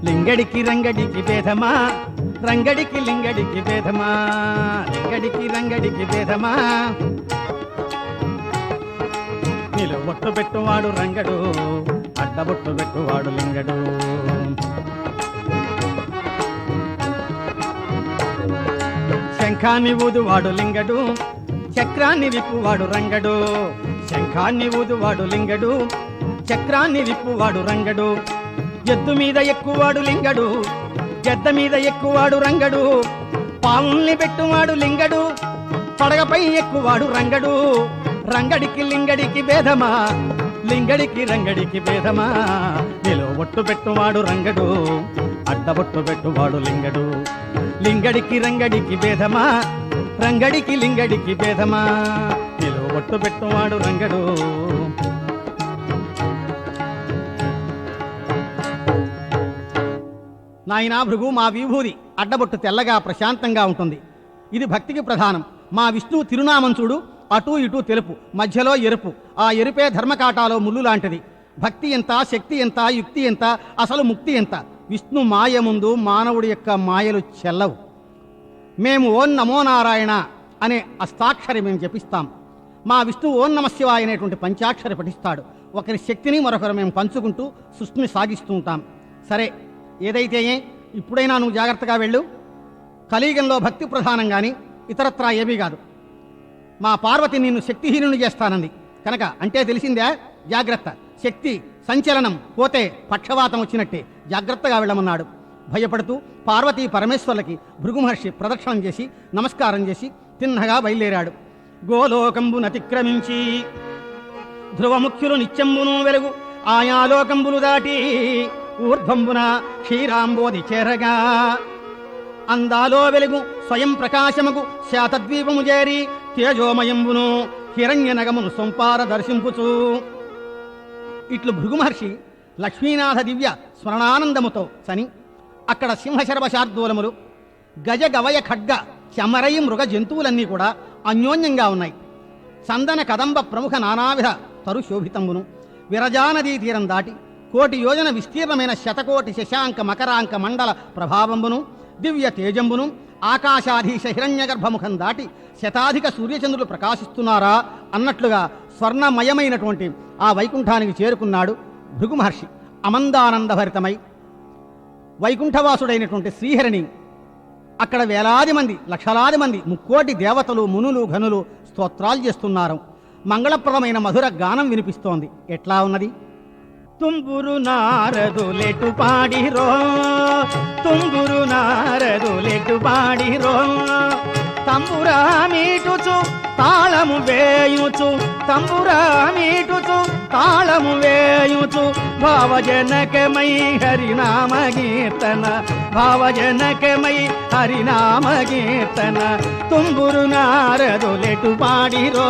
లింగడికి రంగడికి భేదమా, రంగడికి లింగడికి భేదమా, లింగడికి రంగడికి భేదమా. నిలువొట్టు పెట్టువాడు రంగడు, అడ్డబొట్టు పెట్టువాడు లింగడు. శంఖాన్ని ఊదువాడు లింగడు, చక్రాన్ని విప్పువాడు రంగడు. శంఖాన్ని ఊదువాడు లింగడు, చక్రాన్ని విప్పువాడు రంగడు. ఎద్దు మీద ఎక్కువాడు లింగడు, గద్ద మీద ఎక్కువాడు రంగడు. పావుల్ని పెట్టువాడు లింగడు, పడగపై ఎక్కువాడు రంగడు. రంగడికి లింగడికి భేదమా, లింగడికి రంగడికి భేదమా. నిలో ఒట్టు పెట్టువాడు రంగడు, అడ్డబొట్టు పెట్టువాడు లింగడు. లింగడికి రంగడికి భేదమా, రంగడికి లింగడికి భేదమా. నిలో ఒట్టు పెట్టువాడు రంగడు. నాయనా భృగు, మా విభూది అడ్డబొట్టు తెల్లగా ప్రశాంతంగా ఉంటుంది. ఇది భక్తికి ప్రధానం. మా విష్ణువు తిరునామం చూడు, అటూ ఇటూ తెలుపు, మధ్యలో ఎరుపు. ఆ ఎరుపే ధర్మకాటాలో ముళ్ళు లాంటిది. భక్తి ఎంత, శక్తి ఎంత, యుక్తి ఎంత, అసలు ముక్తి ఎంత. విష్ణు మాయ ముందు మానవుడి యొక్క మాయలు చెల్లవు. మేము ఓం నమో నారాయణ అనే అష్టాక్షరి మేము జపిస్తాం. మా విష్ణువు ఓం నమశివాయ అనేటువంటి పంచాక్షరి పఠిస్తాడు. ఒకరి శక్తిని మరొకరు మేము పంచుకుంటూ సృష్టిని సాగిస్తూ ఉంటాం. సరే, ఏదైతే ఇప్పుడైనా నువ్వు జాగ్రత్తగా వెళ్ళు. కలియుగంలో భక్తి ప్రధానం కానీ ఇతరత్రా ఏమీ కాదు. మా పార్వతి నిన్ను శక్తిహీనుని చేస్తానంది కనుక, అంటే తెలిసిందే, జాగ్రత్త. శక్తి సంచలనం పోతే పక్షవాతం వచ్చినట్టే, జాగ్రత్తగా వెళ్ళమన్నాడు. భయపడుతూ పార్వతీ పరమేశ్వర్లకి భృగు మహర్షి ప్రదక్షిణం చేసి నమస్కారం చేసి తిన్నగా బయలుదేరాడు. గోలోకంబునతిక్రమించి ధ్రువముఖ్యులు నిత్యంబును వెలుగు ఆయా లోకంబులు దాటి ఊర్ధ్వంబున క్షీరాంబోధి చేరగా అందాలో వెలుగు స్వయం ప్రకాశముకు శాతద్వీపము చేరి తేజోమయంబును హిరణ్యనగమును సొంపార దర్శింపుచు. ఇట్లు భృగు మహర్షి లక్ష్మీనాథ దివ్య స్మరణానందముతో సని అక్కడ సింహశర్వశార్దూలములు, గజ గవయ ఖడ్గ చమరై మృగ జంతువులన్నీ కూడా అన్యోన్యంగా ఉన్నాయి. చందన కదంబ ప్రముఖ నానావిధ తరు శోభితంబును విరజానదీ తీరం దాటి కోటి యోజన విస్తీర్ణమైన శతకోటి శశాంక మకరాంక మండల ప్రభావంబును దివ్య తేజంబును ఆకాశాధీశ హిరణ్యగర్భముఖం దాటి శతాధిక సూర్యచంద్రులు ప్రకాశిస్తున్నారా అన్నట్లుగా స్వర్ణమయమైనటువంటి ఆ వైకుంఠానికి చేరుకున్నాడు భృగు మహర్షి. అమందానందభరితమై వైకుంఠవాసుడైనటువంటి శ్రీహరిని అక్కడ వేలాది మంది, లక్షలాది మంది, ముక్కోటి దేవతలు, మునులు, ఘనులు స్తోత్రాలు చేస్తున్నారు. మంగళప్రదమైన మధుర గానం వినిపిస్తోంది. ఎట్లా ఉన్నది? తుంబురు నారదులెటు పాడిరో, తుంబురు నారదులెటు పాడిరో, తంబురా మీటుచు తాళము వేయుచు, తంబురా మీటుచు తాళము వేయుచు, భావజనకమై హరినామ కీర్తన, భావజనకమై హరినామ కీర్తన, తుంబురు నారదులెటు పాడిరో.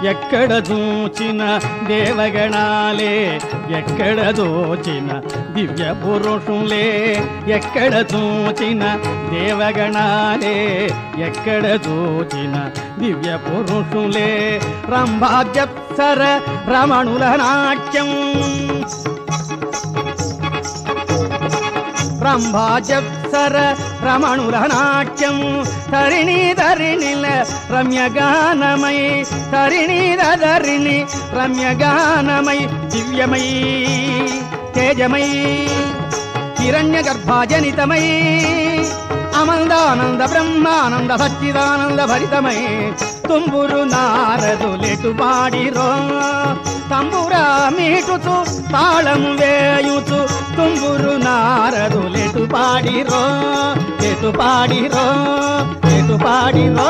ఎక్కడ దోచిన దేవగణాలే, ఎక్కడ దోచిన దివ్య పురుషులే, ఎక్కడ దోచిన దేవగణాలే, ఎక్కడ దోచిన దివ్య పురుషులే, రంభాజప్సర రమణుల నాట్యం, రంభాజప్సర రమణుల నాట్యం, తరిణి ధరిణిల రమ్యగానమై, తరిణి ధరిణి రమ్యగానమై, దివ్యమై తేజమై హిరణ్య గర్భాజనితమై, అమందానంద బ్రహ్మానంద సచ్చిదానంద భరితమై, తుంబురు నారదులెటు పాడిరో, తంబురా మీటుచు తాళము వేయుచు, తుంబురు నారదులెటు పాడిరో, ఎటు పాడిరో, ఎటు పాడిరో.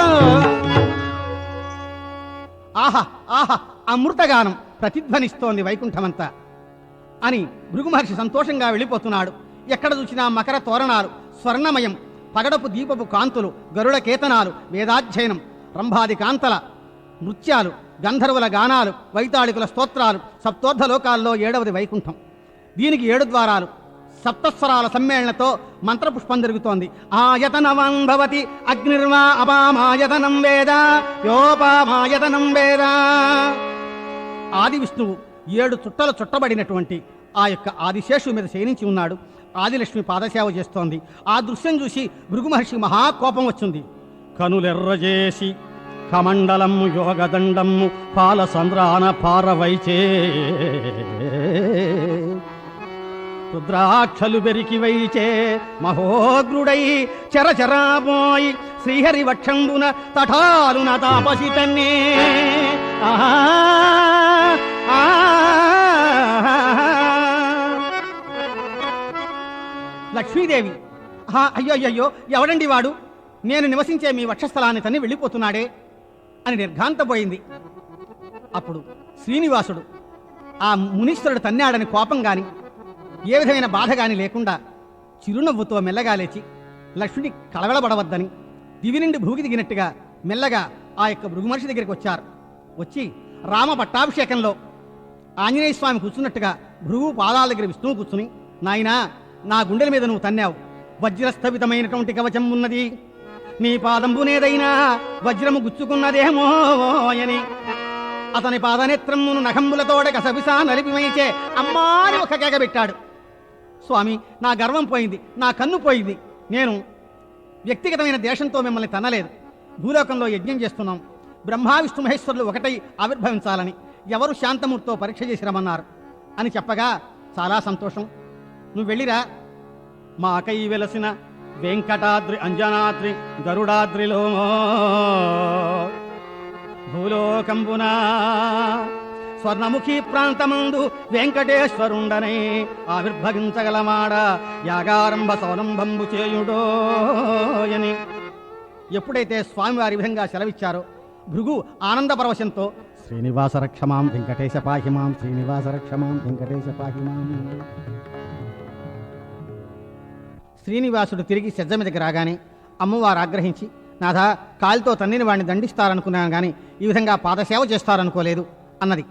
ఆహా ఆహా, అమృతగానం ప్రతిధ్వనిస్తోంది వైకుంఠమంతా అని భృగు మహర్షి సంతోషంగా వెళ్ళిపోతున్నాడు. ఎక్కడ చూసినా మకర తోరణాలు, స్వర్ణమయం, పగడపు దీపపు కాంతులు, గరుడ కేతనాలు, వేదాధ్యయనం, రంభాది కాంతల నృత్యాలు, గంధర్వుల గానాలు, వైతాళికుల స్తోత్రాలు. సప్తోర్ధ లోకాల్లో 7వది వైకుంఠం. దీనికి 7 ద్వారాలు. సప్తస్వరాల సమ్మేళనతో మంత్రపుష్పం జరుగుతోంది. ఆయతనవాన్ భవతి అగ్నిర్వా అపామాయతనం వేద యోపామాయతనం వేద. ఆది విష్ణువు 7 చుట్టలు చుట్టబడినటువంటి ఆ యొక్క ఆదిశేషు మీద శయనించి ఉన్నాడు. ఆదిలక్ష్మి పాదసేవ చేస్తోంది. ఆ దృశ్యం చూసి భృగు మహర్షి మహాకోపం వచ్చింది. కనులెర్రజేసి కమండలము యోగదండము పాల సంద్రాన పారవైచే, రుద్రాక్షలు బెరికి వైచే మహోగ్రుడై చరచరాబోయి శ్రీహరి వక్షంబున తఠాలున తాపసి తన్నే లక్ష్మీదేవి అయ్యో అయ్యో ఎవడండి వాడు? నేను నివసించే మీ వక్షస్థలాన్ని తన్ని వెళ్ళిపోతున్నాడే అని నిర్ఘాంతపోయింది. అప్పుడు శ్రీనివాసుడు ఆ మునీశ్వరుడు తన్నాడని కోపం గాని ఏ విధమైన బాధ గాని లేకుండా చిరునవ్వుతో మెల్లగా లేచి లక్ష్మిని కలవెళబడవద్దని దివి నుండి భూకి దిగినట్టుగా మెల్లగా ఆ యొక్క భృగుమహర్షి దగ్గరికి వచ్చారు. వచ్చి రామ పట్టాభిషేకంలో ఆంజనేయ స్వామి కూర్చున్నట్టుగా భృగు పాదాల దగ్గర విష్ణువు కూర్చుని, నాయనా నా గుండెల మీద నువ్వు తన్నావు, వజ్రస్థవితమైనటువంటి కవచం ఉన్నది, నీ పాదంబునేదైనా వజ్రము గుచ్చుకున్నదేమో అని అతని పాదనేత్రమును నఖంబులతోడ కసపిసా నలిపిమైచే అమ్మాని ఒక కేకబెట్టాడు. స్వామి, నా గర్వం పోయింది, నా కన్ను పోయింది. నేను వ్యక్తిగతమైన దేశంతో మిమ్మల్ని తన్నలేదు. భూలోకంలో యజ్ఞం చేస్తున్నాం, బ్రహ్మ విష్ణు మహేశ్వరులు ఒకటై ఆవిర్భవించాలని ఎవరు శాంతమూర్తితో పరీక్ష చేసి రమ్మన్నారు అని చెప్పగా, చాలా సంతోషం, నువ్వు వెళ్ళిరా. మాకై వెలసిన వెంకటాద్రి అంజనాద్రి గరుడాద్రిలో భూలోకంబున స్వర్ణముఖి ప్రాంతమందు వెంకటేశ్వరుండనై ఆవిర్భవించగలమాడ యాగారంభ సౌరంభంబు చేయుడోయని ఎప్పుడైతే స్వామివారి విధంగా సెలవిచ్చారో భృగు ఆనంద పరవశంతో శ్రీనివాస రక్షమాం వెంకటేశ పాహిమాం, శ్రీనివాస రక్షమాం వెంకటేశ పాహిమాం. శ్రీనివాసుడు తిరిగి సెజ్జ మీదకి రాగానే అమ్మవారు ఆగ్రహించి, నాథా, కాలితో తన్నిని వాడిని దండిస్తారనుకున్నాను కానీ ఈ విధంగా పాదసేవ చేస్తారనుకోలేదు అన్నది.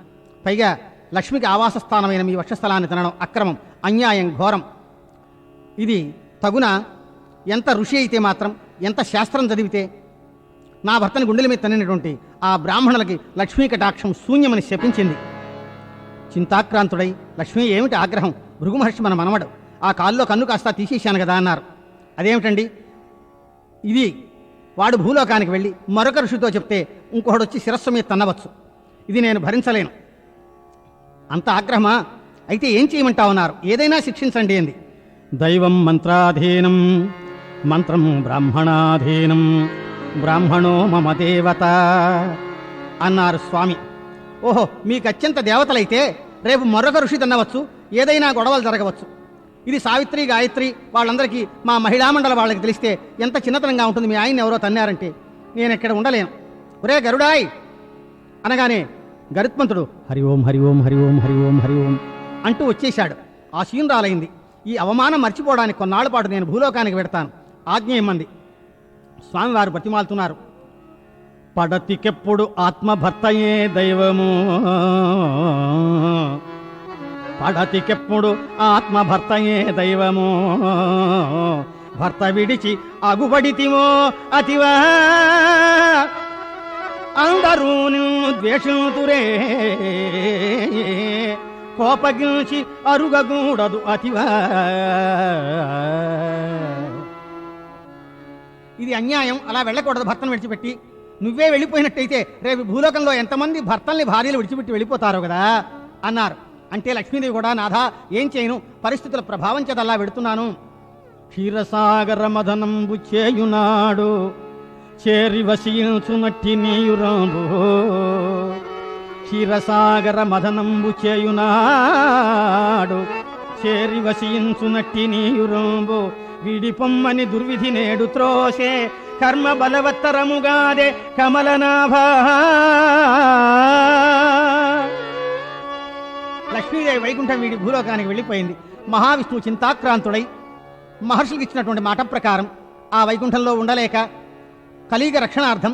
పైగా లక్ష్మికి ఆవాస స్థానమైన మీ వక్షస్థలాన్ని తినడం అక్రమం, అన్యాయం, ఘోరం. ఇది తగున? ఎంత ఋషి అయితే మాత్రం, ఎంత శాస్త్రం చదివితే నా భర్తని గుండెల మీద తన్నినటువంటి ఆ బ్రాహ్మణులకి లక్ష్మీ కటాక్షం శూన్యమని శపించింది. చింతాక్రాంతుడై, లక్ష్మీ ఏమిటి ఆగ్రహం, భృగు మహర్షి మన మనవడు, ఆ కాల్లో కన్ను కాస్త తీసేశాను కదా అన్నారు. అదేమిటండి ఇది? వాడు భూలోకానికి వెళ్ళి మరొక ఋషితో చెప్తే ఇంకొకడు వచ్చి శిరస్సు మీద తన్నవచ్చు. ఇది నేను భరించలేను. అంత ఆగ్రహమా? అయితే ఏం చేయమంటావున్నారు? ఏదైనా శిక్షించండి అంది. దైవం మంత్రాధీనం, మంత్రం బ్రాహ్మణాధీనం, బ్రాహ్మణో మమ దేవత అన్నారు స్వామి. ఓహో, మీకు అత్యంత దేవతలైతే రేపు మరొక ఋషి తన్నవచ్చు, ఏదైనా గొడవలు జరగవచ్చు. ఇది సావిత్రి, గాయత్రి వాళ్ళందరికీ, మా మహిళా మండలి వాళ్ళకి తెలిస్తే ఎంత చిన్నతనంగా ఉంటుంది. మీ ఆయన్ని ఎవరో తన్నారంటే నేను ఇక్కడ ఉండలేను. ఒరే గరుడాయ్ అనగానే గరుత్మంతుడు హరి ఓం హరి ఓం హరి ఓం హరి ఓం హరి ఓం అంటూ వచ్చేశాడు. ఆశీనురాలైంది. ఈ అవమానం మర్చిపోవడానికి కొన్నాళ్ల పాటు నేను భూలోకానికి వెడతాను, ఆజ్ఞ ఇమ్మంది. స్వామివారు బతిమాలుతున్నారు. పడతికెప్పుడు ఆత్మభర్తయే దైవము, పడతికెప్పుడు ఆత్మభర్తయే దైవము, భర్త విడిచి అగుబడితిమో అతివా, అందరూ నిన్ను ద్వేషితురే, కోపగించి అరుగకూడదు అతివా. ఇది అన్యాయం, అలా వెళ్ళకూడదు. భర్తను విడిచిపెట్టి నువ్వే వెళ్ళిపోయినట్టయితే రేపు భూలోకంలో ఎంతమంది భర్తల్ని భార్యలు విడిచిపెట్టి వెళ్ళిపోతారో కదా అన్నారు. అంటే లక్ష్మీదేవి కూడా, నాథా ఏం చేయను, పరిస్థితుల ప్రభావం చేత అలా వెడుతున్నాను. క్షీరసాగర మదనంబు చేయునాడు, చేరి వసించునట్టి నీయురాంబు, క్షీరసాగర మదనంబు చేయునాడు, చేరి వసించునట్టి నీయురాంబు, విడిపొమ్మని దుర్విధి నేడు త్రోసే, కర్మ బలవత్తరముగాదే కమలనాభా. లక్ష్మీదేవి వైకుంఠం వీడి భూలోకానికి వెళ్ళిపోయింది. మహావిష్ణువు చింతాక్రాంతుడై మహర్షులకు ఇచ్చినటువంటి మాట ప్రకారం ఆ వైకుంఠంలో ఉండలేక కలియుగ రక్షణార్థం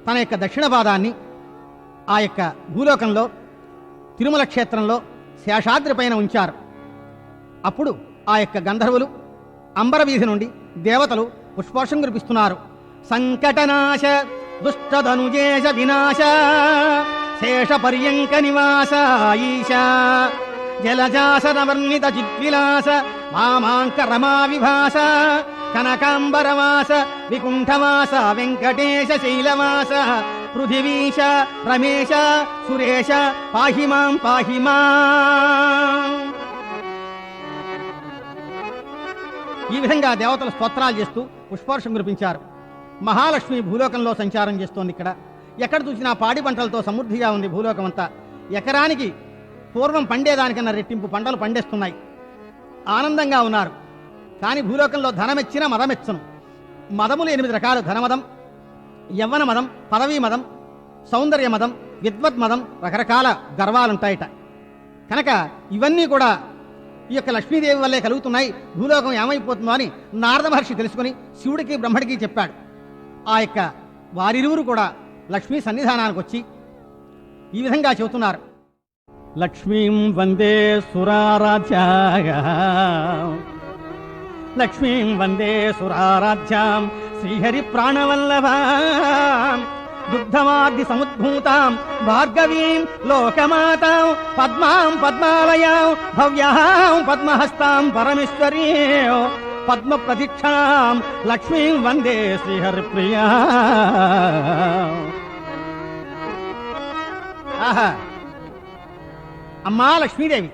తన యొక్క దక్షిణ పాదాన్ని ఆ యొక్క భూలోకంలో తిరుమల క్షేత్రంలో శేషాద్రి పైన ఉంచారు. అప్పుడు ఆ యొక్క గంధర్వులు అంబరవీధి నుండి దేవతలు పుష్పోషం కురిపిస్తున్నారు. సంకటనాశ దుష్టధనుజేశ వినాశ శేష పర్యంక నివాస ఈశ జలజాసన వర్ణిత చిద్విలాస మామాంక రమా విభాస కనకాంబరవాస వికుంఠవాస వెంకటేశ శైలవాస పృథివీశ రమేశ సురేశ పాహిమాం పాహిమాం. ఈ విధంగా దేవతలు స్తోత్రాలు చేస్తూ పుష్పవర్షం కురిపించారు. మహాలక్ష్మి భూలోకంలో సంచారం చేస్తోంది. ఇక్కడ ఎక్కడ చూసినా పాడి పంటలతో సమృద్ధిగా ఉంది భూలోకం అంతా. ఎకరానికి పూర్వం పండేదానికన్నా రెట్టింపు పంటలు పండేస్తున్నాయి. ఆనందంగా ఉన్నారు. కానీ భూలోకంలో ధనమెచ్చిన మదమెచ్చను. మదములు 8 రకాలు: ధనమదం, యవ్వన మదం, పదవీ మదం, సౌందర్య మదం, విద్వత్ మదం, రకరకాల గర్వాలుంటాయట. కనుక ఇవన్నీ కూడా ఈ యొక్క లక్ష్మీదేవి వల్లే కలుగుతున్నాయి. భూలోకం ఏమైపోతుందో అని నారద మహర్షి తెలుసుకుని శివుడికి బ్రహ్మడికి చెప్పాడు. ఆ యొక్క వారిరువురు కూడా లక్ష్మీ సన్నిధానానికి వచ్చి ఈ విధంగా చెబుతున్నారు. లక్ష్మీం వందే సురారాధ్యాయ, లక్ష్మీం వందే సురారాధ్యాం, శ్రీహరి ప్రాణవల్లభాం, దుగ్ధమాద్య సముద్భూతాం, భార్గవీం లోకమాతాం, పద్మాం పద్మాలయాం, భవ్యాం పద్మహస్తాం, పరమేశ్వరీం పద్మ ప్రతిక్షాం, లక్ష్మీం వందే శ్రీహరి ప్రియా. ఆహా, అమ్మా లక్ష్మీదేవి,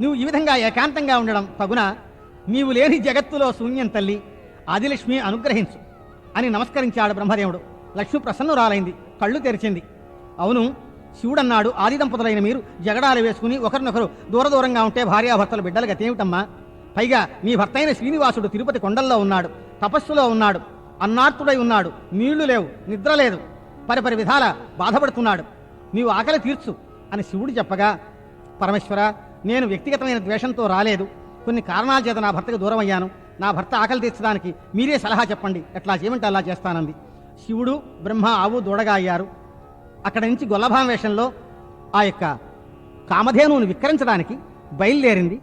నువ్వు ఈ విధంగా ఏకాంతంగా ఉండడం తగున. నీవు లేని జగత్తులో శూన్యం తల్లి, ఆదిలక్ష్మి అనుగ్రహించు అని నమస్కరించాడు బ్రహ్మదేవుడు. లక్ష్మి ప్రసన్నురాలైంది, కళ్ళు తెరిచింది. అవును, శివుడన్నాడు, ఆది దంపతులైన మీరు జగడాలు వేసుకుని ఒకరినొకరు దూరంగా ఉంటే భార్యాభర్తలు బిడ్డలు గతేమిటమ్మా? పైగా నీ భర్త అయిన శ్రీనివాసుడు తిరుపతి కొండల్లో ఉన్నాడు, తపస్సులో ఉన్నాడు, అన్నార్తుడై ఉన్నాడు, నీళ్లు లేవు, నిద్ర లేదు, పరిపరి విధాల బాధపడుతున్నాడు. నీవు ఆకలి తీర్చు అని శివుడు చెప్పగా, పరమేశ్వర, నేను వ్యక్తిగతమైన ద్వేషంతో రాలేదు, కొన్ని కారణాల చేత నా భర్తకు దూరం అయ్యాను. నా భర్త ఆకలి తీర్చడానికి మీరే సలహా చెప్పండి, ఎట్లా చేయమంటే అలా చేస్తానంది. శివుడు బ్రహ్మ ఆవు దూడగా అయ్యారు. అక్కడి నుంచి గొల్లభాం వేషంలో ఆ యొక్క కామధేనువును విక్రయించడానికి బయలుదేరింది.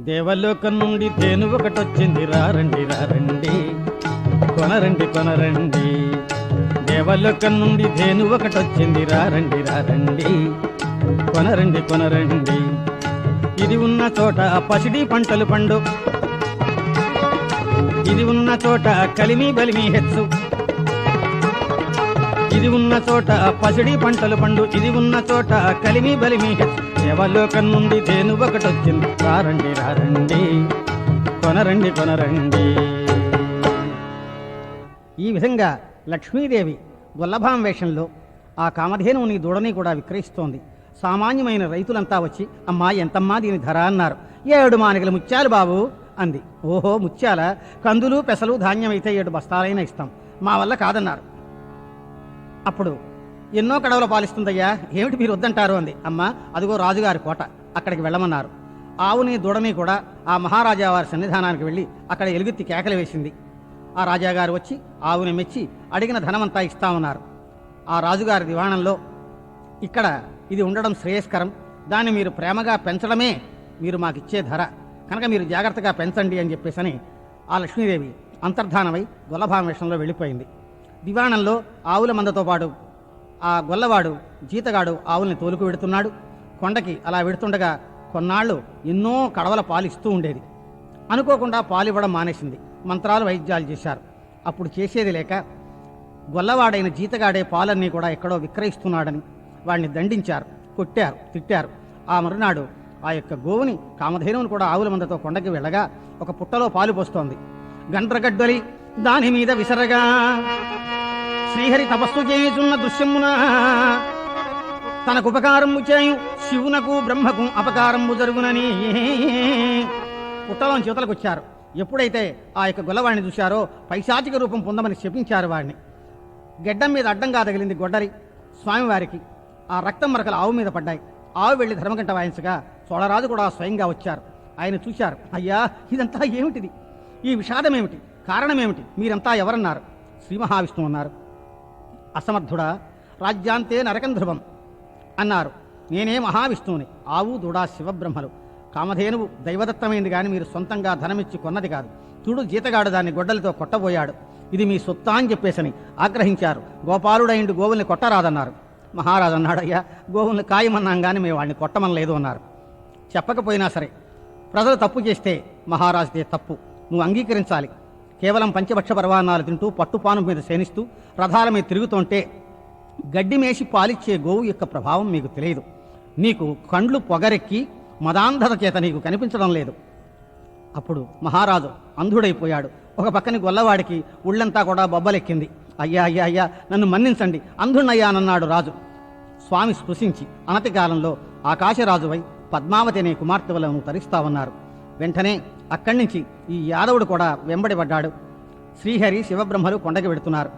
దేవలోకం నుండి ధేను ఒకటొచ్చింది, రారండి రారండి, కొనరండి కొనరండి. దేవలోకం నుండి ధేను ఒకటొచ్చింది, రారండి రారండి, కొనరండి కొనరండి. ఇది ఉన్న చోట పసిడి పంటలు పండు, ఇది ఉన్న చోట కలిమి బలిమి హెచ్చు, ఇది ఉన్న చోట పసిడి పంటలు పండు, ఇది ఉన్న చోట కలిమి బలిమి హెచ్చు. దేవలోకం నుండి ధేను ఒకటొచ్చింది, రారండి రారండి, కొనరండి కొనరండి. ఈ విధంగా లక్ష్మీదేవి గొల్లభాం వేషంలో ఆ కామధేనువుని దూడని కూడా విక్రయిస్తోంది. సామాన్యమైన రైతులంతా వచ్చి, అమ్మా ఎంతమ్మా దీని ధర అన్నారు. 7 మానికల ముత్యాలు బాబు అంది. ఓహో ముత్యాల, కందులు పెసలు ధాన్యం అయితే 7 బస్తాలైనా ఇస్తాం, మా వల్ల కాదన్నారు. అప్పుడు ఎన్నో కడవలు పాలిస్తుందయ్యా, ఏమిటి మీరు వద్దంటారు అంది. అమ్మ అదిగో రాజుగారి కోట, అక్కడికి వెళ్ళమన్నారు. ఆవుని దూడని కూడా ఆ మహారాజా వారి సన్నిధానానికి వెళ్ళి అక్కడ ఎలుగెత్తి కేకలు వేసింది. ఆ రాజాగారు వచ్చి ఆవుని మెచ్చి అడిగిన ధనమంతా ఇస్తామన్నారు. ఆ రాజుగారి దివాణంలో ఇక్కడ ఇది ఉండడం శ్రేయస్కరం, దాన్ని మీరు ప్రేమగా పెంచడమే మీరు మాకిచ్చే ధర, కనుక మీరు జాగ్రత్తగా పెంచండి అని చెప్పేసని ఆ లక్ష్మీదేవి అంతర్ధానమై గొల్లభాం వేషంలో వెళ్ళిపోయింది. దివాణంలో ఆవుల మందతో పాటు ఆ గొల్లవాడు జీతగాడు ఆవుల్ని తోలుకు వెడుతున్నాడు. కొండకి అలా వెడుతుండగా కొన్నాళ్ళు ఎన్నో కడవల పాలు ఇస్తూ ఉండేది. అనుకోకుండా పాలివ్వడం మానేసింది. మంత్రాలు వైద్యాలు చేశారు. అప్పుడు చేసేది లేక గొల్లవాడైన జీతగాడే పాలన్నీ కూడా ఎక్కడో విక్రయిస్తున్నాడని వాడిని దండించారు, కొట్టారు, తిట్టారు. ఆ మరునాడు ఆ యొక్క గోవుని కామధేనువుని కూడా ఆవుల మందతో కొండకి వెళ్ళగా ఒక పుట్టలో పాలు పోస్తోంది. గండ్రగడ్డలి దాని మీద విసరగా శ్రీహరి తపస్సు చేయుచున్న దృశ్యమున తనకు ఉపకారము చేయు శివునకు బ్రహ్మకు అపకారము జరుగునని పుట్టలోని చేతులకు వచ్చారు. ఎప్పుడైతే ఆ యొక్క గొల్లవాడిని చూశారో పైశాచిక రూపం పొందమని శపించారు వాడిని. గెడ్డం మీద అడ్డంగా తగిలింది గొడ్డలి స్వామివారికి. ఆ రక్తం మరకలు ఆవు మీద పడ్డాయి. ఆవు వెళ్లి ధర్మగంట వాయించగా చోళరాజు కూడా స్వయంగా వచ్చారు. ఆయన చూశారు. అయ్యా ఇదంతా ఏమిటిది? ఈ విషాదం ఏమిటి? కారణమేమిటి? మీరంతా ఎవరన్నారు? శ్రీ మహావిష్ణువు అన్నారు. అసమర్థుడా, రాజ్యాంతే నరకం ధ్రువం అన్నారు. నేనే మహావిష్ణువుని. ఆవు దూడా శివబ్రహ్మలు. కామధేనువు దైవదత్తమైంది కానీ మీరు సొంతంగా ధనమిచ్చి కొన్నది కాదు. చూడు జీతగాడు దాన్ని గొడ్డలితో కొట్టబోయాడు. ఇది మీ సొత్తా అని చెప్పేసని ఆగ్రహించారు. గోపాలుడైండు గోవుల్ని కొట్టరాదన్నారు. మహారాజు అన్నాడు, అయ్యా గోవుల్ని కాయమన్నాం కానీ మేము వాడిని కొట్టమనలేదు అన్నారు. చెప్పకపోయినా సరే ప్రజలు తప్పు చేస్తే మహారాజుదే తప్పు, నువ్వు అంగీకరించాలి. కేవలం పంచభక్ష పర్వాణాలు తింటూ పట్టుపాను మీద శయనిస్తూ రథాల మీద తిరుగుతుంటే గడ్డి మేసి పాలిచ్చే గోవు యొక్క ప్రభావం మీకు తెలియదు. నీకు కండ్లు పొగరెక్కి మదాంధత చేత నీకు కనిపించడం లేదు. అప్పుడు మహారాజు అంధుడైపోయాడు. ఒక పక్కని గొల్లవాడికి ఉళ్ళంతా కూడా బొబ్బలెక్కింది. అయ్యా అయ్యా అయ్యా నన్ను మన్నించండి, అంధుణ్ణయ్యానన్నాడు రాజు. స్వామి స్పృశించి అనతి కాలంలో ఆకాశరాజువై పద్మావతి అనే కుమార్తెలను తరిస్తావన్నారు. వెంటనే అక్కడి నుంచి ఈ యాదవుడు కూడా వెంబడి పడ్డాడు. శ్రీహరి శివబ్రహ్మలు కొండకి వెడుతున్నారు.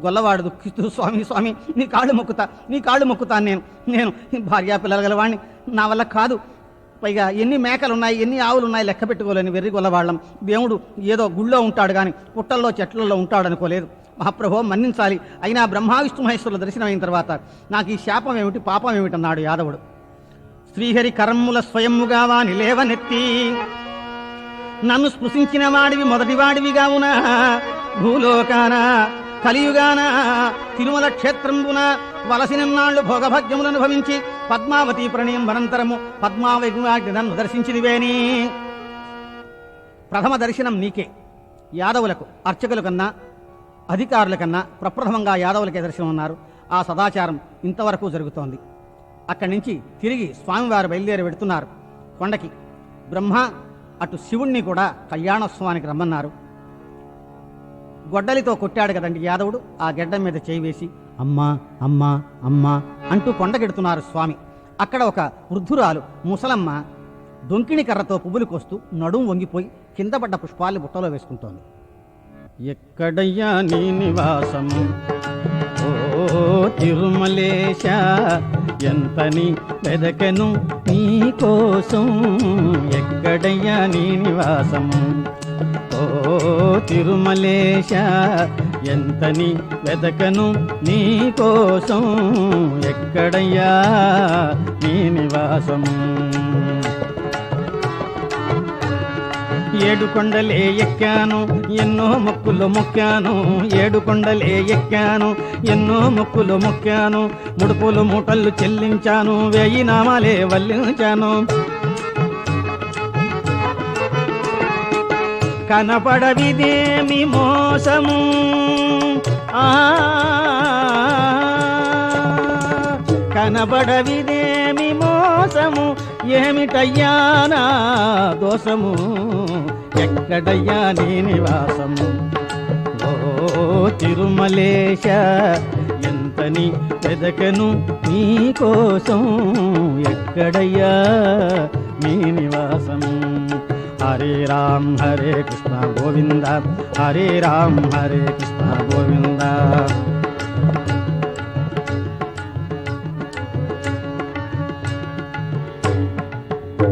గొల్లవాడు దుఃఖిస్తూ స్వామి స్వామి నీ కాళ్ళు మొక్కుతాను నేను భార్యా పిల్లలు గలవాణ్ణి, నా వల్ల కాదు. పైగా ఎన్ని మేకలున్నాయి ఎన్ని ఆవులున్నాయి లెక్క పెట్టుకోలేని వెర్రి గొల్లవాళ్ళం. దేవుడు ఏదో గుళ్ళో ఉంటాడు కానీ పుట్టల్లో చెట్లలో ఉంటాడు అనుకోలేదు. మహాప్రభో మన్నించాలి, అయినా బ్రహ్మ విష్ణు మహేశ్వరుల దర్శనం అయిన తర్వాత నాకు ఈ శాపం ఏమిటి పాపం ఏమిటన్నాడు యాదవుడు. శ్రీహరి కరమ్ముల స్వయముగా వాని లేవనెత్తి నన్ను స్పృశించిన వాడివి మొదటివాడివిగావునా భూలోకాన కలియుగాన తిరుమల క్షేత్రంబున వలసినన్నాళ్లు భోగభాగ్యములను అనుభవించి పద్మావతి ప్రణయం అనంతరము పద్మావతి నన్ను దర్శించిదివేని. ప్రథమ దర్శనం నీకే. యాదవులకు అర్చకుల కన్నా అధికారుల కన్నా ప్రప్రథమంగా యాదవులకే దర్శనం అన్నారు. ఆ సదాచారం ఇంతవరకు జరుగుతోంది. అక్కడి నుంచి తిరిగి స్వామివారు బయలుదేరి వెడుతున్నారు కొండకి. బ్రహ్మ అటు శివుణ్ణి కూడా కళ్యాణోత్సవానికి రమ్మన్నారు. గొడ్డలితో కొట్టాడు కదండి యాదవుడు. ఆ గెడ్డ మీద చేయి వేసి అమ్మా అమ్మా అమ్మా అంటూ కొండకెడుతున్నారు స్వామి. అక్కడ ఒక వృద్ధురాలు ముసలమ్మ దొంకిణి కర్రతో పువ్వులు కోస్తూ నడుం వంగిపోయి కింద పడ్డ పుష్పాలు బుట్టలో వేసుకుంటోంది. ఎక్కడయ్యా నీ నివాసం ఓ తిరుమలేశ, ఎంతని వెదకెను నీ కోసం, ఎక్కడయ్యా నీ నివాసం ఓ తిరుమలేశ, ఎంతని వెదకను నీ కోసం, ఎక్కడయ్యా నీ నివాసం. ఏడు కొండలే ఎక్కాను ఎన్నో మొక్కులు మొక్కాను, ఏడు కొండలే ఎక్కాను ఎన్నో మొక్కులు మొక్కాను, ముడుపులు మూటలు చెల్లించాను, 1000 నామాలే వల్లించాను. కనపడవిదేమి మోసము కనబడవిదేమి మోసము, ఏమిటయ్యా నా దోషము, ఎక్కడయ్యా నీ నివాసము ఓ తిరుమలేశ, ఎంతని వెదకను నీ కోసం, ఎక్కడయ్యా నీ నివాసము. హరే రామ్ హరే కృష్ణ గోవింద, హరే రామ్ హరే కృష్ణ గోవింద.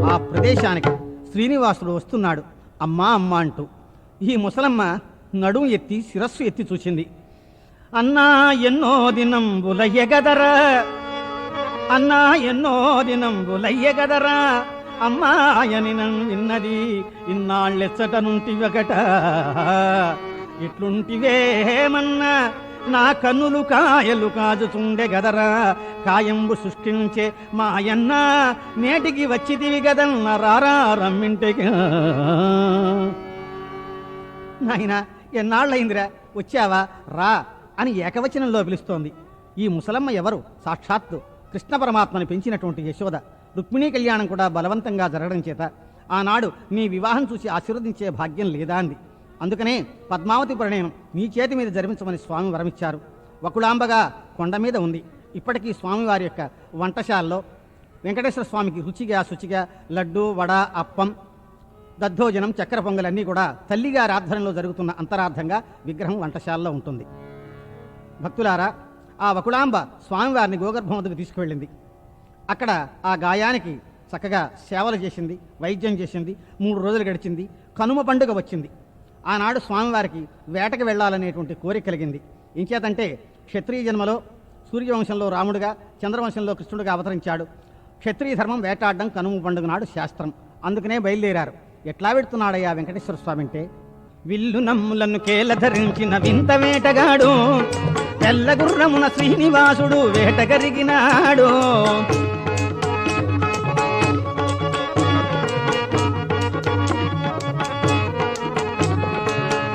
ఆ ప్రదేశానికి శ్రీనివాసుడు వస్తున్నాడు అమ్మా అమ్మా అంటూ. ఈ ముసలమ్మ నడుం ఎత్తి శిరస్సు ఎత్తి చూసింది. అన్నా ఎన్నో దినంబులయ్యగదరా, అన్నా ఎన్నో దినంబులయ్యగదరా, అమ్మాయని నన్ను విన్నది ఇన్నాళ్ళెచ్చట నుంటివగట, ఇట్లుంటివేమన్నా నా కన్నులు కాయలు కాజుతుండే గదరా, కాయంబు సృష్టించే మాయన్న నేటికి వచ్చిదివి గదన్న రారా రమ్మింటికి. నాయనా ఎన్నాళ్ళయిందిరా వచ్చావా రా అని ఏకవచనంలో పిలుస్తోంది. ఈ ముసలమ్మ ఎవరు? సాక్షాత్తు కృష్ణ పరమాత్మని పెంచినటువంటి యశోద. రుక్మిణీ కళ్యాణం కూడా బలవంతంగా జరగడం చేత ఆనాడు నీ వివాహం చూసి ఆశీర్వదించే భాగ్యం లేదా అంది. అందుకనే పద్మావతి పరిణయం నీ చేతి మీద జరిపించమని స్వామి వరమిచ్చారు. వకుళాంబగా కొండ మీద ఉంది. ఇప్పటికీ స్వామివారి యొక్క వంటశాలలో వెంకటేశ్వర స్వామికి రుచిగా శుచిగా లడ్డు వడ అప్పం దద్దోజనం చక్కెర పొంగలన్నీ కూడా తల్లిగారి ఆధ్వర్యంలో జరుగుతున్న అంతరార్థంగా విగ్రహం వంటశాలలో ఉంటుంది. భక్తులారా, ఆ వకుళాంబ స్వామివారిని గోగర్భం వద్దకు తీసుకువెళ్ళింది. అక్కడ ఆ గాయానికి చక్కగా సేవలు చేసింది, వైద్యం చేసింది. 3 రోజులు గడిచింది. కనుమ పండుగ వచ్చింది. ఆనాడు స్వామివారికి వేటకు వెళ్లాలనేటువంటి కోరిక కలిగింది. ఇంచేతంటే క్షత్రియ జన్మలో సూర్యవంశంలో రాముడుగా చంద్రవంశంలో కృష్ణుడిగా అవతరించాడు. క్షత్రియ ధర్మం వేటాడడం కనుమ పండుగ నాడు శాస్త్రం. అందుకనే బయలుదేరారు. ఎట్లా పెడుతున్నాడయ్యా వెంకటేశ్వర స్వామి అంటే, విల్లు నమ్ములను కేల ధరించిన వింత వేటగాడు, తెల్ల గుర్రమున శ్రీనివాసుడు వేటగరిగినాడు.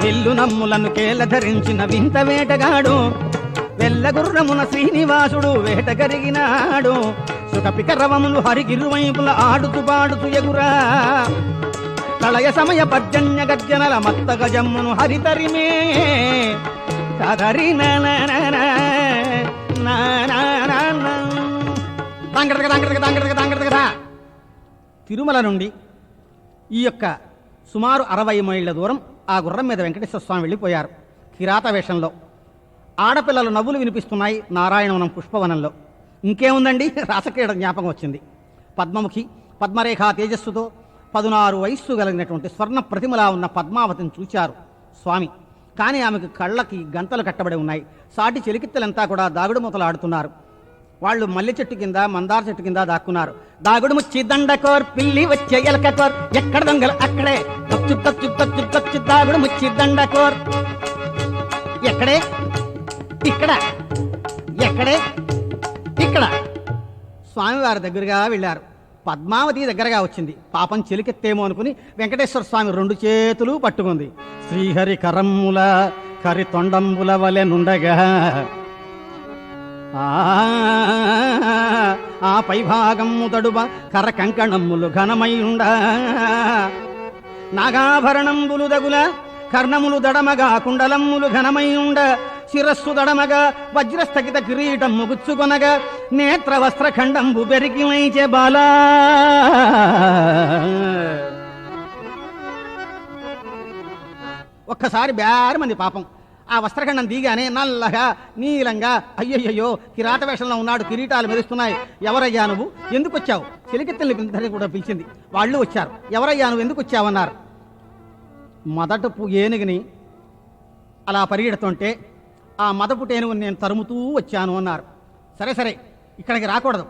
విల్లు నమ్ములను కేల ధరించిన వింత వేటగాడు, వెల్లగుర్రమున శ్రీనివాసుడు వేటగరిగినాడు. సుఖపిక రవములు హరిగిరువైపుల ఆడుతూ పాడుతూ ఎగురా, ప్రళయ సమయ పర్జన్య గర్జనల మత్త గజమ్మును హరితరిమే సదరి తిరుమల నుండి ఈ యొక్క సుమారు 60 మైళ్ళ దూరం ఆ గుర్రం మీద వెంకటేశ్వర స్వామి వెళ్ళిపోయారు కిరాత వేషంలో. ఆడపిల్లలు నవ్వులు వినిపిస్తున్నాయి నారాయణవనం పుష్పవనంలో. ఇంకేముందండి, రాసక్రీడ జ్ఞాపకం వచ్చింది. పద్మముఖి పద్మరేఖా తేజస్సుతో 16 వయస్సు కలిగినటువంటి స్వర్ణ ప్రతిమలా ఉన్న పద్మావతిని చూచారు స్వామి. కానీ ఆమెకు కళ్ళకి గంతలు కట్టబడి ఉన్నాయి. సాటి చెలికిత్తలంతా కూడా దాగుడు మూతలు ఆడుతున్నారు. వాళ్ళు మల్లె చెట్టు కింద మందార చెట్టు కింద దాక్కున్నారు. దాగుడు ముచ్చి దండకోర్ పిల్లి వచ్చే ఎలకకోర్ ఎక్కడ దొంగలు అక్కడే తచ్చు తచ్చు తచ్చు తచ్చు దాగుడు ముచ్చి దండకోర్ ఎక్కడే ఇక్కడ ఎక్కడే ఇక్కడ. స్వామివారి దగ్గరగా వెళ్ళారు. పద్మావతి దగ్గరగా వచ్చింది. పాపం చెలికెత్తేమో అనుకుని వెంకటేశ్వర స్వామి 2 చేతులు పట్టుకుంది. శ్రీహరి కరమ్ముల కరి తొండంబుల వలె నుండగా ఆ పైభాగమ్ము తడుబ కర కంకణమ్ములు ఘనమైయుండ నాగాభరణంబులు దగుల కర్ణములు దడమగా కుండలమ్ములు ఘనమైయుండ శిరస్సు దడమగా వజ్రస్థగిత కిరీటం ముగుచ్చుకొనగా నేత్ర వస్త్రఖండంబు బెరికి వైచే బాలా. ఒక్కసారి బేరమంది పాపం. ఆ వస్త్రఖండం దిగానే నల్లగా నీలంగా అయ్యయ్యో కిరాట వేషంలో ఉన్నాడు, కిరీటాలు మెరుస్తున్నాయి. ఎవరయ్యా నువ్వు, ఎందుకు వచ్చావు? చెలికెత్తల్ని కూడా పిలిచింది. వాళ్ళు వచ్చారు. ఎవరయ్యా నువ్వు, ఎందుకు వచ్చావన్నారు. మొదటపు ఏనుగుని అలా పరిగెడుతుంటే ఆ మొదపుటి ఏనుగుని నేను తరుముతూ వచ్చాను అన్నారు. సరే సరే, ఇక్కడికి రాకూడదు.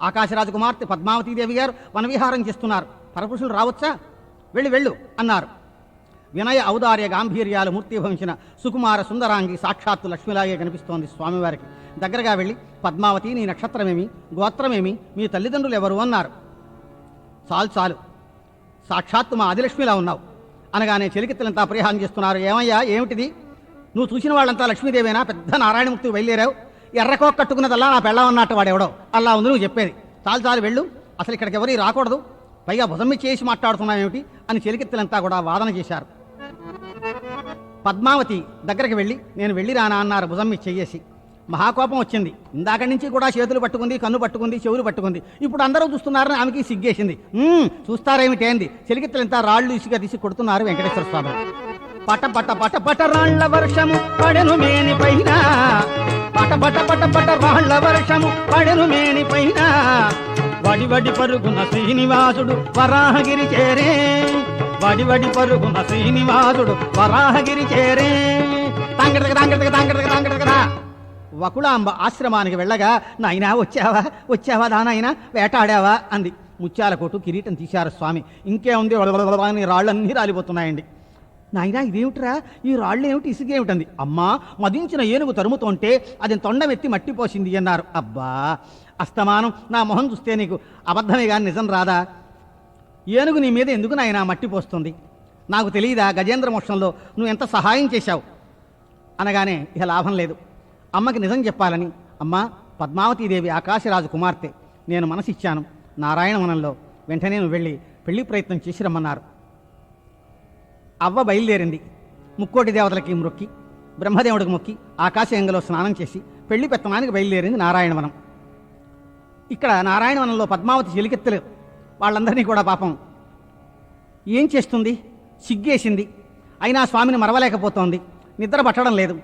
ఆకాశరాజు కుమార్తె పద్మావతీదేవి గారు వనవిహారం చేస్తున్నారు, పరపురుషులు రావచ్చా? వెళ్ళు వెళ్ళు అన్నారు. వినయ ఔదార్య గాంభీర్యాలు మూర్తిభవించిన సుకుమార సుందరాంగి సాక్షాత్తు లక్ష్మిలాగే కనిపిస్తోంది స్వామివారికి. దగ్గరగా వెళ్ళి పద్మావతి నీ నక్షత్రమేమి, గోత్రమేమి, మీ తల్లిదండ్రులు ఎవరు అన్నారు. చాలు చాలు, సాక్షాత్తు మా ఆదిలక్ష్మిలా ఉన్నావు అనగానే చెలికెత్తలంతా పరిహారం చేస్తున్నారు. ఏమయ్యా ఏమిటిది, నువ్వు చూసిన వాళ్ళంతా లక్ష్మీదేవేనా? పెద్ద నారాయణమూర్తి బయలుదేరావు. ఎర్రకో కట్టుకున్నదల్లా నా పెళ్ళమన్నట్టు వాడెవడో అలా ఉంది నువ్వు చెప్పేది. చాలు చాలు వెళ్ళు, అసలు ఇక్కడికి ఎవరి రాకూడదు, పైగా భుజం చేసి మాట్లాడుతున్నావేమిటి అని చెలికెత్తలంతా కూడా వాదన చేశారు. పద్మావతి దగ్గరికి వెళ్ళి నేను వెళ్ళి రానా అన్నారు భుజం చెయ్యేసి. మహాకోపం వచ్చింది. ఇందాక నుంచి కూడా చేతులు పట్టుకుంది, కన్ను పట్టుకుంది, చెవులు పట్టుకుంది. ఇప్పుడు అందరూ చూస్తున్నారని ఆమెకి సిగ్గేసింది. చూస్తారేమిటేంది, చెలికెత్తలంతా రాళ్ళు ఇసుగా తీసి కొడుతున్నారు వెంకటేశ్వర స్వామి. పట పట పట పట రాళ్ల వర్షము పడెను మేని పైన, పట పట పట పట రాళ్ల వర్షము పడెను మేని పైన, వడి వడి పరుగున శ్రీనివాసుడు వరాహగిరి చేరే, వడి వడి పరుగున శ్రీనివాసుడు వరాహగిరి చేరే. తాంగడగ తాంగడగ తాంగడగ తాంగడగ. వకుళాంబ ఆశ్రమానికి వెళ్ళగా నాయనా వచ్చావా వచ్చావా దానాయనా వేటాడావా అంది. ముత్యాల కోటు కిరీటం తీశారు స్వామి. ఇంకేముంది అని రాళ్ళన్నీ రాలిపోతున్నాయండి. నాయనా ఇదేమిట్రా, ఈ రాళ్ళు ఏమిటి, ఇసుగేమిటంది. అమ్మా మదించిన ఏనుగు తరుముతుంటే అది తొండమెత్తి మట్టిపోసింది అన్నారు. అబ్బా అస్తమానం నా మొహం చూస్తే నీకు అబద్ధమే కానీ నిజం రాదా? ఏనుగు నీ మీద ఎందుకు నాయనా మట్టిపోస్తుంది? నాకు తెలియదా గజేంద్ర మోక్షంలో నువ్వు ఎంత సహాయం చేశావు అనగానే ఇక లాభం లేదు. అమ్మకి నిజం చెప్పాలని, అమ్మా పద్మావతీదేవి ఆకాశరాజు కుమార్తె, నేను మనసిచ్చాను నారాయణవనంలో, వెంటనే నువ్వు వెళ్ళి పెళ్లి ప్రయత్నం చేసి రమ్మన్నారు. అవ్వ బయలుదేరింది. ముక్కోటి దేవతలకి మొక్కి, బ్రహ్మదేవుడికి మొక్కి, ఆకాశగంగలో స్నానం చేసి పెళ్లి పెత్తనానికి బయలుదేరింది నారాయణవనం. ఇక్కడ నారాయణవనంలో పద్మావతి చెలికెత్తలు వాళ్ళందరినీ కూడా పాపం ఏం చేస్తుంది, సిగ్గేసింది. అయినా స్వామిని మరవలేకపోతోంది. నిద్ర పట్టడం లేదు,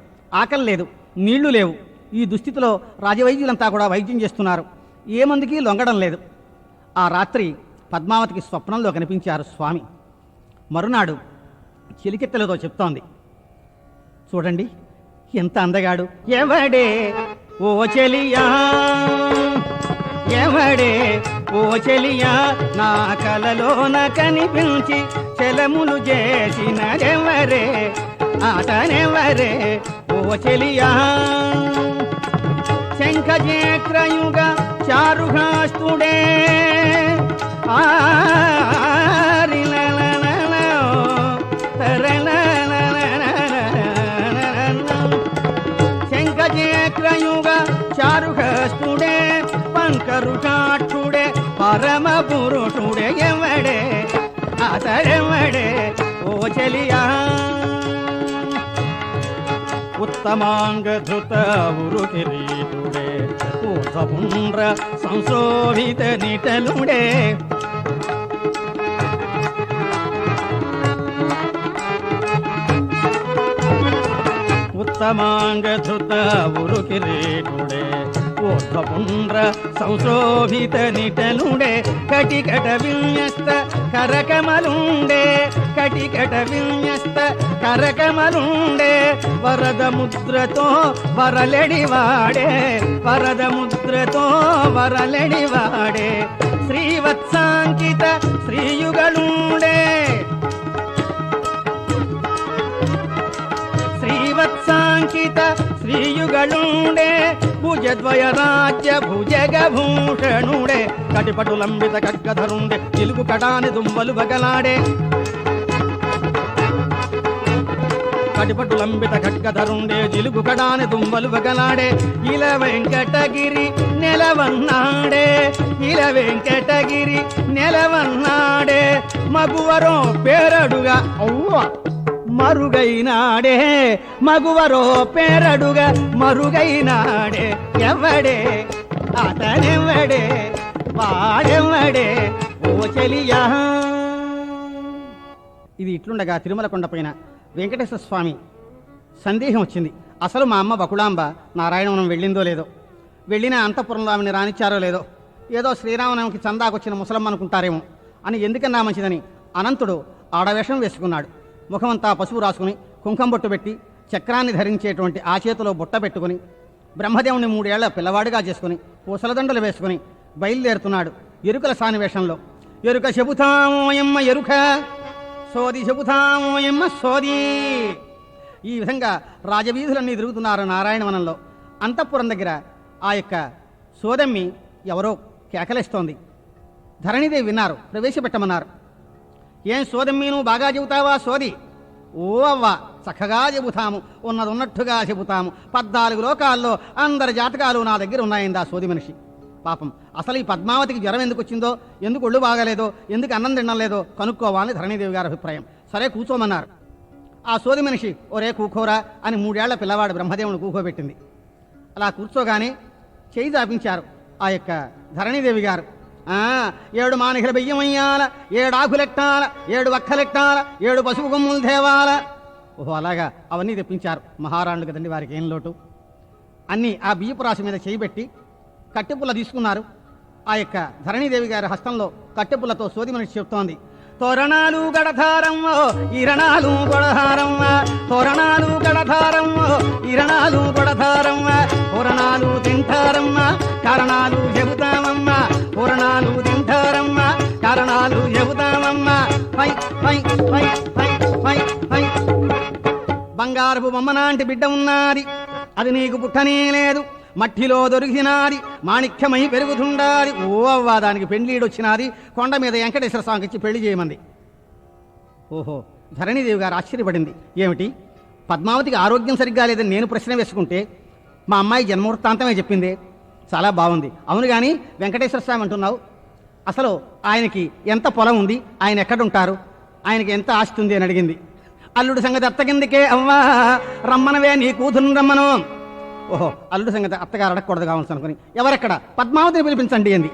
ఆకలి లేదు, నీళ్లు లేవు. ఈ దుస్థితిలో రాజవైద్యులంతా కూడా వైద్యం చేస్తున్నారు. ఏ మందికి లొంగడం లేదు. ఆ రాత్రి పద్మావతికి స్వప్నంలో కనిపించారు స్వామి. మరునాడు చెలికెత్తలతో చెప్తోంది, చూడండి ఎంత అందగాడు. ఎవడే ఓ చెలియా, ఎవడే ఓ చెలియా, నా కలలోన కనిపించి చెలములు చేసినరెవరే, అతనెవరే ఓ చెలియా. శంఖజేక్రయుగ చారుఘాస్తుడే శంఖజేక్రయుగ చారుఘాస్తుడే పంకరుషాక్షుడే పరమ పురుషుడే ఎవడే అతడెవడే చెలియా ఉత్తమాంగధృత ఉరు కిరీటుడే ఊర్ధ్వపుండ్ర సంశోభిత నిటలుడే ఉత్తమాంగధృత ఉరు కిరీటుడే ఊర్ధ్వపుండ్ర సంశోభిత నిటలుడే కటికట విన్యస్త కరకమలుండే కటికట విన్యస్త కరకమలుండే వరద ముద్రతో వరలెడివాడే వరద ముద్రతో వరలెడివాడే శ్రీవత్సాంకిత శ్రీయుగలుండే శ్రీవత్సాంకిత శ్రీయుగలుండే భుజద్వయ రాజ్య భుజగభూషణుడే కటిపటు లంబిత ఖడ్గధరుండే చిలుగు కటాని దుంబలు బగలాడే కటిపటు లంబిత ఖడ్గధరుండే జిలుగు కడాని దుంబలు బగలాడే ఇల వెంకటగిరి నెలవన్నాడే ఇల వెంకటగిరి నెలవన్నాడే మగువరో పేరడుగా ఔవ్వ మరుగైనాడే మగువరో పేరడుగా మరుగైనాడే ఎవడే అతనెవడే వాడెవడే ఓ చెలియా. ఇది ఇట్లుండగా తిరుమల కొండపైన వెంకటేశ్వర స్వామి సందేహం వచ్చింది. అసలు మా అమ్మ బకుళాంబ నారాయణవనం వెళ్ళిందో లేదో, వెళ్ళిన అంతఃపురంలో ఆమెను రానిచ్చారో లేదో, ఏదో శ్రీరామనవమికి చందాకొచ్చిన ముసలమ్మ అనుకుంటారేమో అని ఎందుకన్నా మంచిదని అనంతుడు ఆడవేషం వేసుకున్నాడు. ముఖమంతా పసుపు రాసుకుని కుంకం బొట్టు పెట్టి చక్రాన్ని ధరించేటువంటి ఆ చేతిలో బుట్ట పెట్టుకుని బ్రహ్మదేవుని 3 ఏళ్ల పిల్లవాడిగా చేసుకుని పూసలదండలు వేసుకుని బయలుదేరుతున్నాడు ఎరుకల సానివేషంలో. ఎరుక చెబుతామోయమ్మ ఎరుక, సోది చెబుతామోయమ్మ సోది. ఈ విధంగా రాజవీధులన్నీ తిరుగుతున్నారు నారాయణవనంలో. అంతఃపురం దగ్గర ఆ యొక్క సోదమ్మి ఎవరో కేకలేస్తోంది. ధరణిదేవి విన్నారు, ప్రవేశపెట్టమన్నారు. ఏం సోదమ్మి నువ్వు బాగా చెబుతావా సోది? ఓ అవ్వ చక్కగా చెబుతాము, ఉన్నది ఉన్నట్టుగా చెబుతాము. 14 లోకాల్లో అందరి జాతకాలు నా దగ్గర ఉన్నాయింది ఆ సోది మనిషి. పాపం అసలు ఈ పద్మావతికి జ్వరం ఎందుకు వచ్చిందో, ఎందుకు ఒళ్ళు బాగాలేదో, ఎందుకు అన్నం తినడం లేదో కనుక్కోవాలని ధరణీదేవి గారి అభిప్రాయం. సరే కూర్చోమన్నారు. ఆ సోది మనిషి ఒరే కూకోరా అని 3 ఏళ్ల పిల్లవాడు బ్రహ్మదేవుని కూకోబెట్టింది. అలా కూర్చోగానే చేయి చాపించారు ఆ యొక్క ధరణీదేవి గారు. 7 మానికల బియ్యం అయ్యాల, 7 ఆకులెట్టాల, 7 వక్కలెట్టాల, 7 పసుపు కొమ్ములు తేవాల. ఓహో అలాగా అవన్నీ తెప్పించారు. మహారాణులు కదండి, వారికి ఏం లోటు. అన్నీ ఆ బియ్యపు రాశి మీద చేయబెట్టి కట్టెపుల్ల తీసుకున్నారు. ఆ యొక్క ధరణీదేవి గారి హస్తంలో కట్టెపుల్లతో సోది మనిషి చెప్తోంది. తోరణాలు గడధారమ్మ ఇరణాలు గొడధారమ్మ, తోరణాలు గడధారమ్మ ఇరణాలు గొడధారమ్మ, తోరణాలు తింటారమ్మ కారణాలు చెబుతామమ్మ, పూరణాలు తింటారమ్మ కారణాలు చెబుతామమ్మ. పై పై పై పై పై పై బంగారపు బొమ్మనాంటి బిడ్డ ఉన్నది, అది నీకు పుట్టనే లేదు, మట్టిలో దొరికినాది, మాణిక్యమై పెరుగుతుండాది. ఓ అవ్వా దానికి పెండ్లీడొచ్చినాది, కొండ మీద వెంకటేశ్వర స్వామికి ఇచ్చి పెళ్లి చేయమంది. ఓహో ధరణీదేవి గారు ఆశ్చర్యపడింది. ఏమిటి పద్మావతికి ఆరోగ్యం సరిగ్గా లేదని నేను ప్రశ్న వేసుకుంటే మా అమ్మాయి జన్మవృత్తాంతమే చెప్పింది. చాలా బాగుంది. అవును కానీ వెంకటేశ్వర స్వామి అంటున్నావు, అసలు ఆయనకి ఎంత పొలం ఉంది, ఆయన ఎక్కడుంటారు, ఆయనకి ఎంత ఆస్తి ఉంది అని అడిగింది. అల్లుడు సంగతి అత్తకిందికే అవ్వా రమ్మనవే నీ కూతురు రమ్మను. ఓహో అల్లుడు సంగతి అత్తగారు అడగకూడదు కావాల్సి అనుకుని ఎవరెక్కడ పద్మావతిని పిలిపించండి అంది.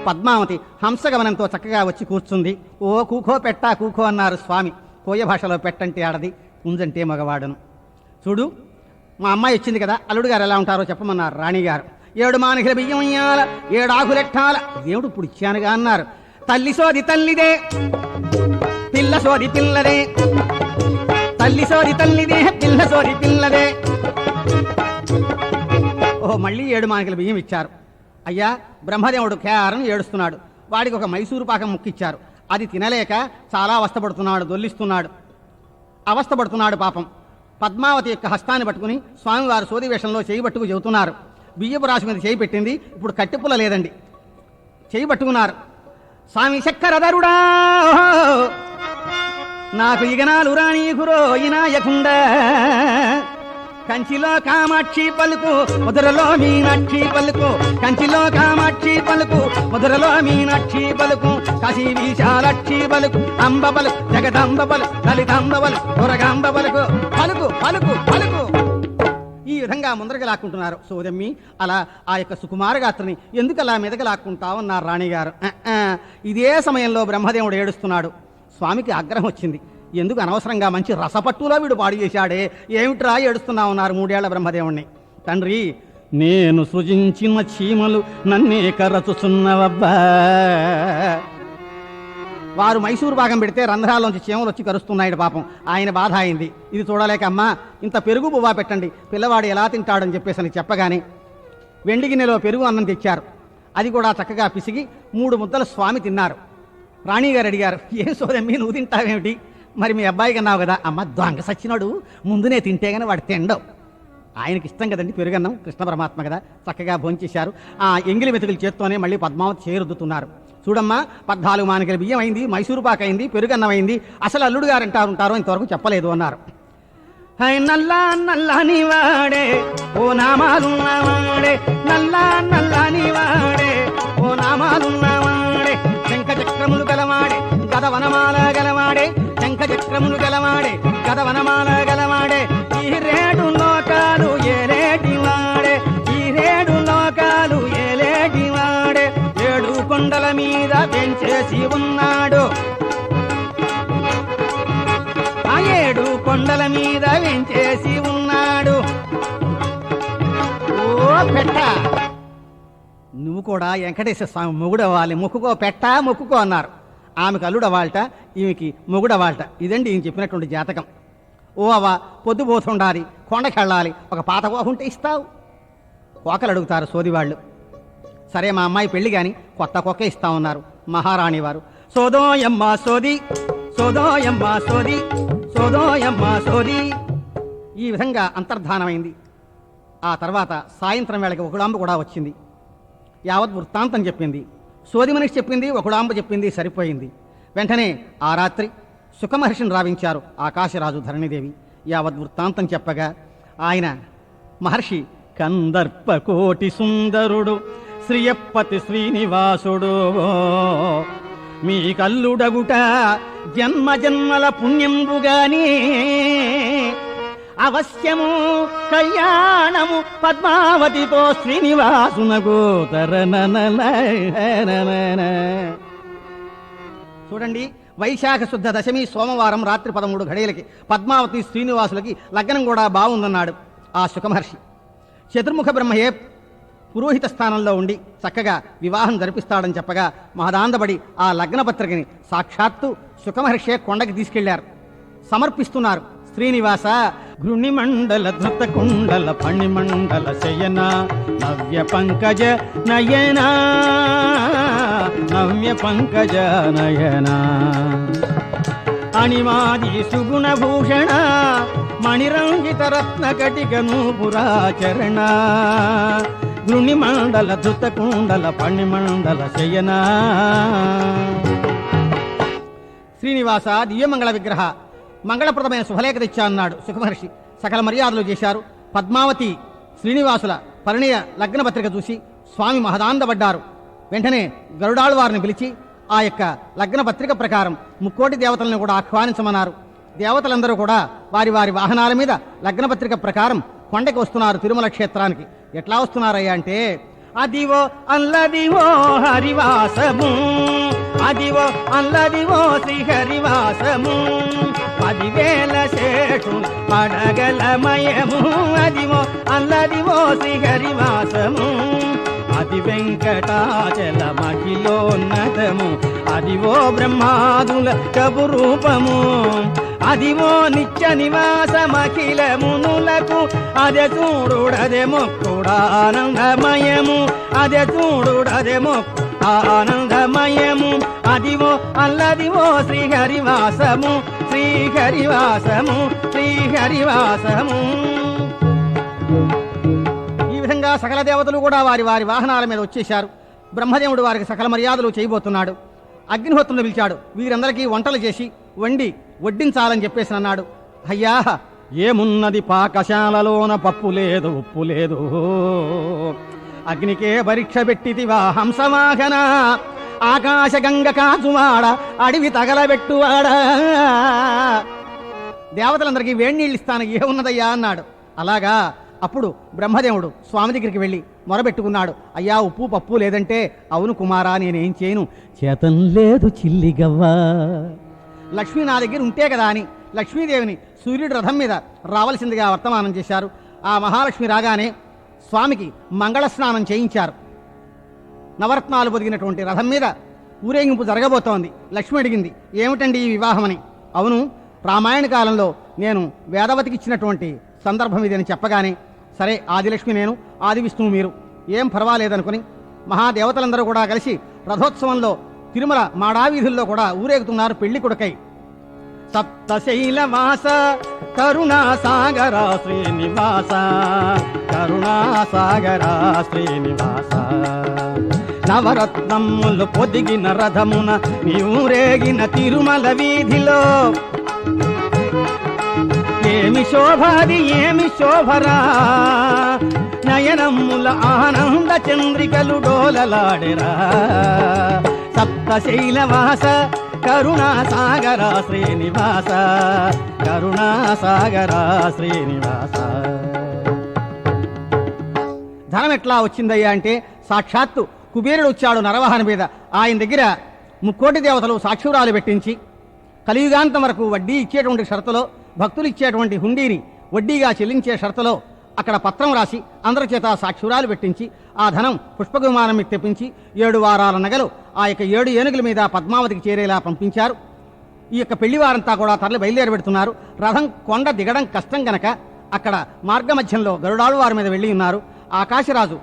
పద్మావతి హంసగమనంతో చక్కగా వచ్చి కూర్చుంది. ఓ కూకో పెట్టా కూకో అన్నారు స్వామి. కోయ భాషలో పెట్టంటే ఆడది, పుంజంటే మగవాడును. చూడు మా అమ్మాయి వచ్చింది కదా, అల్లుడు గారు ఎలా ఉంటారో చెప్పమన్నారు రాణిగారు. 7 మానికల బియ్యం అయ్యాల, 7 ఆకులెట్టాల. దేవుడు ఇప్పుడు ఇచ్చానుగా అన్నారు. తల్లి సోది తల్లిదే, పిల్ల సోది పిల్లదే, తల్లి సోది తల్లిదే, పిల్ల సోది పిల్లదే. ఓహో మళ్ళీ 7 మానికల బియ్యం ఇచ్చారు. అయ్యా బ్రహ్మదేవుడు కేఆర్ను ఏడుస్తున్నాడు. వాడికి ఒక మైసూరు పాకం ముక్కిచ్చారు. అది తినలేక చాలా అవస్థపడుతున్నాడు, దొల్లిస్తున్నాడు, అవస్థపడుతున్నాడు పాపం. పద్మావతి యొక్క హస్తాన్ని పట్టుకుని స్వామివారు సోది వేషంలో చేయి పట్టుకు చెబుతున్నారు. బియ్యపు రాశి మీద చేయి పెట్టింది, ఇప్పుడు కట్టెపుల్ల లేదండి. చేయి పట్టుకున్నారు. స్వామి చక్కరధరుడా నాకు ఇగనాలు రాణీకురో ఇనాయకుండ, కంచిలో కామాక్షి పలుకు మధురలో మీనాక్షి పలుకు కంచిలో కామాక్షి పలుకు మధురలో మీనాక్షి పలుకు కాశీ విశాలాక్షి పలుకు అంబ పలుకు జగదంబ పలుకు లలితాంబ పలుకు దుర్గాంబ పలుకు పలుకు పలుకు పలుకు. ఈ విధంగా ముందరగా లాక్కుంటున్నారు. సోదమ్మి అలా ఆ యొక్క సుకుమారగాత్రిని ఎందుకు అలా మీదకి లాక్కుంటావు అన్నారు రాణిగారు. ఇదే సమయంలో బ్రహ్మదేవుడు ఏడుస్తున్నాడు. స్వామికి ఆగ్రహం వచ్చింది. ఎందుకు అనవసరంగా మంచి రసపట్టులో వీడు పాడు చేశాడే, ఏమిట్రా ఏడుస్తున్నా ఉన్నారు 3 ఏళ్ల బ్రహ్మదేవుణ్ణి. తండ్రి, నేను సృజించిన చీమలు నన్నే కరచుచున్నవబ్బా. వారు మైసూరు భాగం పెడితే రంధ్రాల్లోంచి చీమలు వచ్చి కరుస్తున్నాయి. పాపం ఆయన బాధ అయింది. ఇది చూడలేక అమ్మా ఇంత పెరుగు బువ్వా పెట్టండి, పిల్లవాడు ఎలా తింటాడని చెప్పేసి అని చెప్పగానే వెండి గిన్నెలో పెరుగు అన్నం తెచ్చారు. అది కూడా చక్కగా పిసిగి 3 ముద్దలు స్వామి తిన్నారు. రాణిగారు అడిగారు, ఏం సోదమ్మి నువ్వు తింటావేమిటి, మరి మీ అబ్బాయికి అన్నావు కదా. అమ్మ దొంగ సచ్చినాడు, ముందునే తింటే గానీ వాడు తిండవు. ఆయనకి ఇష్టం కదండి పెరుగన్నం, కృష్ణ పరమాత్మ కదా. చక్కగా భోంచేశారు. ఆ ఎంగిలి మెతుకుల చేత్తోనే మళ్ళీ పద్మావతి చేరుద్దుతున్నారు. చూడమ్మా 14 మానికల బియ్యం అయింది, మైసూరు పాక అయింది, పెరుగన్నం అయింది, అసలు అల్లుడు గారు ఉంటారో ఇంతవరకు చెప్పలేదు అన్నారు. నల్లా నల్లని వాడే ఓ నామాలున్నవాడే, నల్లా నల్లని వాడే ఓ నామాలున్నవాడే, శంఖ చక్రములు గలవాడే గదవనమాల గలవాడే, శంఖ చక్రములు గలవాడే గదవనమాల గలవాడే, ఈ 7 లోకాలు ఏలేటి వాడే, ఈ 7 లోకాలు ఏలేటి వాడే, 7 కొండల మీద పెంచేసి ఉన్నాడు, ఆ 7 కొండల మీద వెంచేసి ఉన్నాడు. ఓ పెట్ట, నువ్వు కూడా వెంకటేశ్వర స్వామి మొగుడవ్వాలి, మొక్కుకో పెట్ట మొక్కుకో అన్నారు. ఆమెకు అల్లుడవాళ్ళట, ఈమెకి మొగుడవాళ్ళట. ఇదండి ఈయన చెప్పినటువంటి జాతకం. ఓ అవ్వ పొద్దుపోతుండాలి, కొండకెళ్ళాలి, ఒక పాత కోక ఉంటే ఇస్తావు. కోకలు అడుగుతారు సోదివాళ్ళు. సరే మా అమ్మాయి పెళ్లి కానీ కొత్త కోకే ఇస్తామన్నారు మహారాణి వారు. సోదోయమ్మ సోది, సోదోయమ్మ సోది, సోదోయమ్మ సోది. ఈ విధంగా అంతర్ధానమైంది. ఆ తర్వాత సాయంత్రం వేళకి ఒకడాంబ కూడా వచ్చింది. యావత్ వృత్తాంతం చెప్పింది. సోది మనిషి చెప్పింది, ఒకడాంబ చెప్పింది, సరిపోయింది. వెంటనే ఆ రాత్రి సుఖమహర్షిని రావించారు ఆకాశరాజు ధరణిదేవి. యావత్ వృత్తాంతం చెప్పగా ఆయన మహర్షి కందర్ప కోటి సుందరుడు శ్రీయప్పతి శ్రీనివాసుడు మీ కల్లుడగుట జన్మ జన్మల పుణ్యంబుగాని అవశ్యము కళ్యాణము పద్మావతితో శ్రీనివాసునకు తరనన. చూడండి, వైశాఖ శుద్ధ దశమి సోమవారం రాత్రి 13 గడియలకి పద్మావతి శ్రీనివాసులకి లగ్నం కూడా బాగుందన్నాడు ఆ సుఖమహర్షి. చతుర్ముఖ బ్రహ్మయే పురోహిత స్థానంలో ఉండి చక్కగా వివాహం జరిపిస్తాడని చెప్పగా మహదాందబడి ఆ లగ్న పత్రికని సాక్షాత్తు సుఖమహర్షే కొండకి తీసుకెళ్లారు. సమర్పిస్తున్నారు. శ్రీనివాస గృణిమండల ధృత కుండల ఫణిమండల శయన నవ్య పంకజ నయన, నవ్య పంకజ నయన, అణిమాది సుగుణభూషణ మణిరంజిత రత్న కటిక నూపురాచరణ, గృణిమండల ధృత కుండల ఫణిమండల శయన. శ్రీనివాస దివ్యమంగళ విగ్రహ మంగళప్రదమైన శుభలేఖ తెచ్చా అన్నాడు సుఖమహర్షి. సకల మర్యాదలు చేశారు. పద్మావతి శ్రీనివాసుల పరిణయ లగ్న పత్రిక చూసి స్వామి మహదాందపడ్డారు. వెంటనే గరుడాళ్ వారిని పిలిచి ఆ యొక్క లగ్న పత్రిక ప్రకారం 3 కోటి దేవతలను కూడా ఆహ్వానించమన్నారు. దేవతలందరూ కూడా వారి వారి వాహనాల మీద లగ్న పత్రిక ప్రకారం కొండకి వస్తున్నారు తిరుమల క్షేత్రానికి. ఎట్లా వస్తున్నారయ్యా అంటే, అదివో అల్లదివో హరివాసము, అదివో అల్లదివో శ్రీహరివాసము, 10,000 శేషు పడగలమయము, అదివో అల్లదివో శ్రీహరివాసము, అది వెంకటాచల మహిళోన్నతము, అదివో బ్రహ్మాదుల కబురూపము, అదివో నిత్య నివాసమఖిల మునులకు, అదే చూడుడదే మొక్కుడానందమయము, అదే చూడుడదే మొక్కు ఆనందమయము, అదివో అల్లదివో శ్రీహరివాసము, శ్రీహరివాసము, శ్రీహరివాసము. ఈ విధంగా సకల దేవతలు కూడా వారి వారి వాహనాల మీద వచ్చేశారు. బ్రహ్మదేవుడు వారికి సకల మర్యాదలు చేయబోతున్నాడు. అగ్నిహోత్రుని పిలిచాడు. వీరందరికీ వంటలు చేసి వండి వడ్డించాలని చెప్పేసి అన్నాడు. అయ్యా ఏమున్నది పాకశాలలోన పప్పు లేదు ఉప్పు లేదు, అగ్నికే పరీక్ష పెట్టితివా హంసవాహన, ఆకాశ గంగ కాచువాడ అడవి తగలబెట్టువాడా, దేవతలందరికీ వేడి నీళ్ళు ఇస్తాను ఏమున్నదయ్యా అన్నాడు. అలాగా అప్పుడు బ్రహ్మదేవుడు స్వామి దగ్గరికి వెళ్ళి మొరబెట్టుకున్నాడు. అయ్యా ఉప్పు పప్పు లేదంటే, అవును కుమారా నేనేం చేయను, చేతం లేదు చిల్లిగవ్వా, లక్ష్మి నా దగ్గర ఉంటే కదా అని లక్ష్మీదేవిని సూర్యుడి రథం మీద రావలసిందిగా వర్తమానం చేశారు. ఆ మహాలక్ష్మి రాగానే స్వామికి మంగళ స్నానం చేయించారు. నవరత్నాలు పొదిగినటువంటి రథం మీద ఊరేగింపు జరగబోతోంది. లక్ష్మి అడిగింది, ఏమిటండి ఈ వివాహమని. అవును, రామాయణ కాలంలో నేను వేదవతికి ఇచ్చినటువంటి సందర్భం ఇదని చెప్పగానే, సరే ఆదిలక్ష్మి నేను, ఆది విష్ణువు మీరు, ఏం పర్వాలేదనుకుని మహాదేవతలందరూ కూడా కలిసి రథోత్సవంలో తిరుమల మాడావీధుల్లో కూడా ఊరేగుతున్నారు పెళ్లి కొడుకై. సప్తశైలవాస కరుణాసాగరా శ్రీనివాస, కరుణాసాగరా శ్రీనివాస, నవరత్నములు పొదిగిన రథమున ఊరేగిన తిరుమల వీధిలో, ఏమి శోభాది ఏమి శోభరా, నయనముల ఆనంద చంద్రికలు డోలలాడెరా, సప్తశైలవాస కరుణాసాగరా శ్రీనివాస, కరుణాసాగరా శ్రీనివాస. ధనం ఎట్లా వచ్చిందయ్యా అంటే, సాక్షాత్తు కుబేరుడు వచ్చాడు నరవాహన మీద. ఆయన దగ్గర 3 కోటి దేవతలు సాక్షురాలు పెట్టించి కలియుగాంతం వరకు వడ్డీ ఇచ్చేటువంటి షరతులో, భక్తులు ఇచ్చేటువంటి హుండీని వడ్డీగా చెల్లించే షరతులో అక్కడ పత్రం రాసి అందరి చేత సాక్షురాలు పెట్టించి ఆ ధనం పుష్పవిమానం మీద తెప్పించి 7 వారాల నగలు ఆ యొక్క 7 ఏనుగుల మీద పద్మావతికి చేరేలా పంపించారు. ఈ యొక్క పెళ్లివారంతా కూడా తరలి బయలుదేరి పెడుతున్నారు. రథం కొండ దిగడం కష్టం గనక అక్కడ మార్గమధ్యంలో గరుడాಳು వారి మీద వెళ్ళి ఉన్నారు. ఆకాశరాజు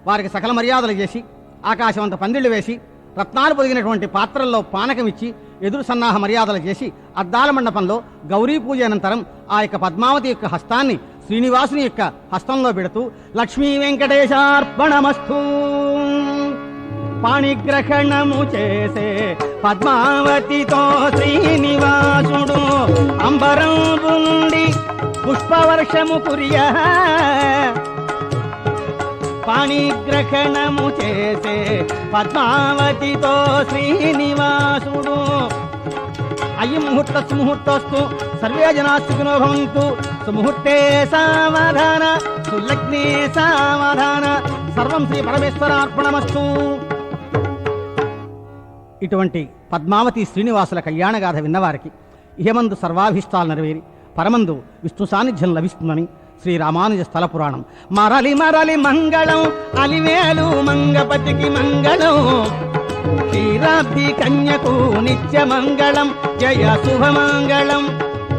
వారికి సకల మర్యాదలు చేసి ఆకాశం అంత పందిళ్లు వేసి రత్నాలు పొదిగినటువంటి పాత్రల్లో పానకం ఇచ్చి ఎదురు సన్నాహ మర్యాదలు చేసి అద్దాల మండపంలో గౌరీ పూజ అనంతరం ఆ యొక్క పద్మావతి యొక్క హస్తాన్ని శ్రీనివాసుని యొక్క హస్తంలో పెడుతూ లక్ష్మీ వెంకటేశార్పణమస్తు పాణిగ్రహణము చేసే పద్మావతితో శ్రీనివాసుడు అంబరంబు నుండి పుష్పవర్షము కురియ, పాణిగ్రహణము చేసే పద్మావతితో శ్రీనివాసుడు. అయ్యి ముహూర్త సుముహూర్తోస్తు సర్వే జనా సుఖినో భవంతు, సుముహూర్తే సావధాన సులగ్నే సావధాన, సర్వం శ్రీ పరమేశ్వరార్పణమస్తు. ఇటువంటి పద్మావతి శ్రీనివాసుల కళ్యాణగాథ విన్నవారికి ఇహమందు సర్వాభీష్టాలు నెరవేరి పరమందు విష్ణు సాన్నిధ్యం లభిస్తుందని శ్రీ రామానుజ స్థల పురాణం. మరలి మరలి మంగళం అలివేలు మంగపతికి మంగళం, క్షీరాబ్ది కన్యకు నిత్య మంగళం, జయ శుభమంగళం.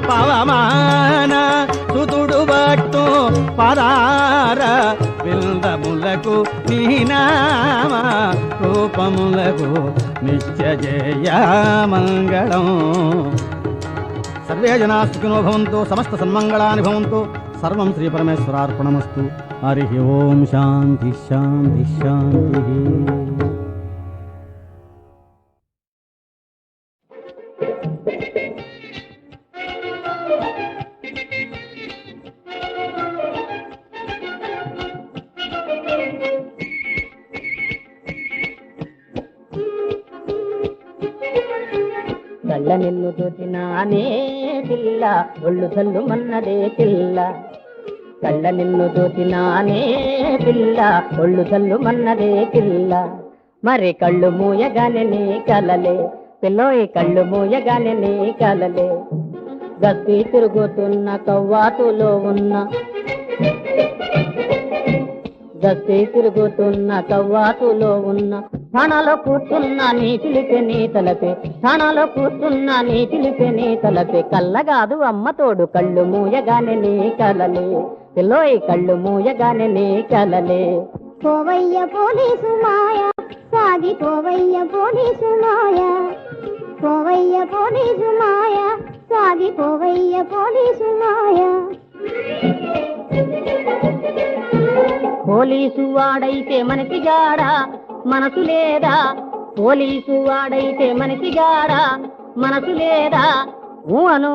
పవమాన సుతుడు బట్టు పదార విందములకు నీనామ రూపములకు నిత్య జయ మంగళం. సర్వే జనా సుఖినో భవంతు, సమస్త సన్మంగళాని భవంతు. సర్వం శ్రీ పరమేశ్వరార్పణమస్తు. హరి ఓం శాంతి శాంతి శాంతి. కళ్ళ నిన్ను చూసినానే పిల్ల, ఒళ్ళు చల్లు మన్నదే పిల్ల, కళ్ళ నిన్ను చూసినానే పిల్ల, ఒళ్ళు చల్లు మన్నదే పిల్ల, మరి కళ్ళు మూయగానే నీ కలలే పిల్లోయి, కళ్ళు మూయగానే నీ కలలే, గస్తీ తిరుగుతున్న కవ్వాతులో ఉన్న, గస్తీ తిరుగుతున్న కవ్వాతులో ఉన్న, స్థానాలో కూర్చున్న నీ చిలిపే నీ తలపే, స్థానాలో కూర్చున్న నీ చిలిపే నీ తలపే, కళ్ళగాదు అమ్మ తోడు, కళ్ళు మూయగానే నీ కలలే పిల్లోయి, కళ్ళు మూయగానే నీ కలలే. పోవయ్య పోలీసు మాయ సాగి పోవయ్య పోలీసు మాయ, పోవయ్య పోలీసు మాయ సాగి పోవయ్య పోలీసు మాయ. పోలీసు వాడైతే మనకి గాడా మనసు లేదా, పోలీసు వాడైతే మనకి గాడా మనసు లేదా, ఊ అను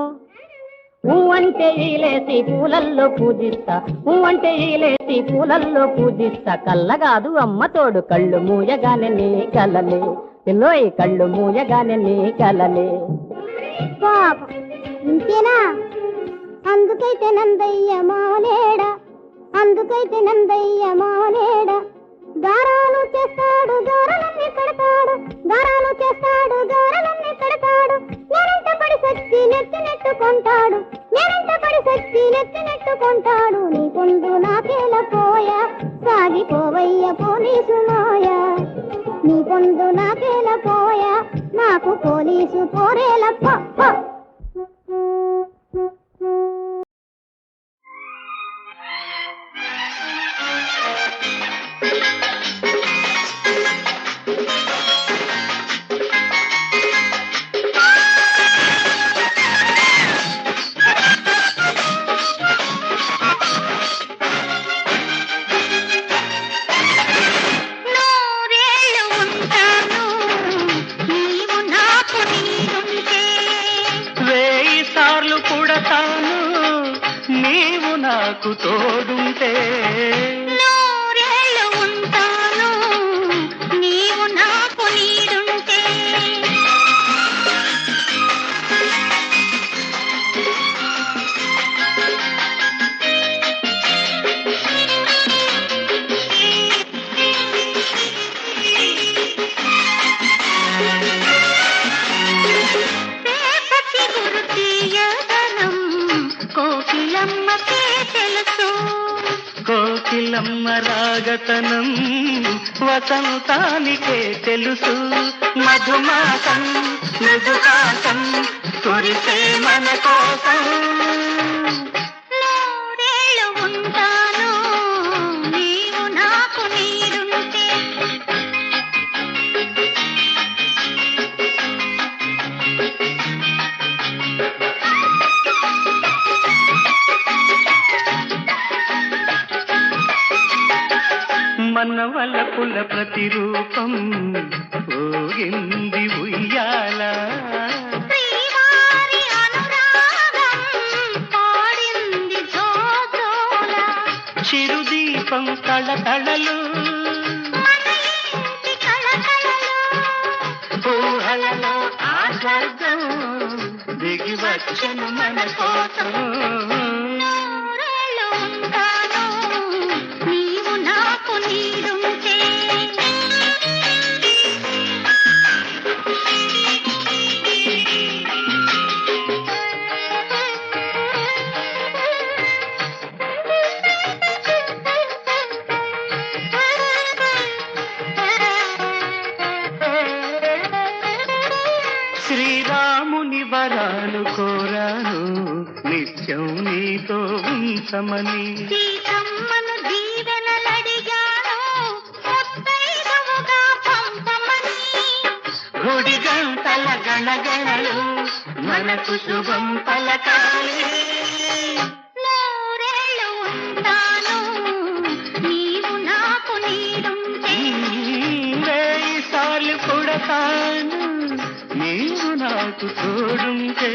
అంటే ఈలేసి పూలల్లో పూజిస్తా, అంటే ఈలేసి పూలల్లో పూజిస్తా. కళ్ళగాదు అమ్మ తోడు, కళ్ళు మూయగానే నీ కలలే పిల్లోయ్, కళ్ళు మూయగానే నీ కలలే. పాపం ఇంతేనా? అందుకైతే నందయ్య మానేడా, అందుకైతే నందయ్య మానేడా. గారాలు చేస్తాడు గారాలన్నీ కడతాడు, గారాలు చేస్తాడు గారాలన్నీ కడతాడు. నేనంట పడి సచ్చి నెత్తినెట్టుకుంటాడు, నేనంట పడి సచ్చి నెత్తినెట్టుకుంటాడు. నీ కొండు నాకేల పోయా, సాగిపోవయ్య పోలీసు మాయా. నీ కొండు నాకేల పోయా, నాకు పోలీసు పోరేలప్ప. నీవు నాకు తోడుంటే నూరేళ్ళు ఉంటాను, నీవు నాకు నీడుంటే. కోకిలమ్మకే తెలుసు, కోకిలమ్మ రాగతనం వసంతానికే తెలుసు. మధుమాసం మృదుకాసం కురిసే మన కోసం. నూరేళ్ళు ఉంటాను, నీవు నాకు నీడుంటే. మనవలపుల ప్రతిరూపం ఊగింది ఉయ్యాల, శ్రీవారి అనురాగం పాడింది జోజోల. చిరుదీపం కళకళలు, మన ఇంటి కళకళలు, ఊహలలో ఆ స్వర్గం దిగి వచ్చెను మన కోసం. నూరేళ్ళు ఉంటాను, నీవు నాకు నీడుంటే. శ్రీరాముని వరాలు కోరాను నిత్యం నీతో ఉంచమని. సీతమ్మను దీవెనలడిగాను, ముత్తైదువుగా పంపమని. గుడి గంటల గణగణలు మనకు శుభం పలకాలి. నూరేళ్ళు ఉంటాను, నీవు నాకు నీడుంటే. వేయిసార్లు పుడతాను, నీవు నాకు తోడుంటే.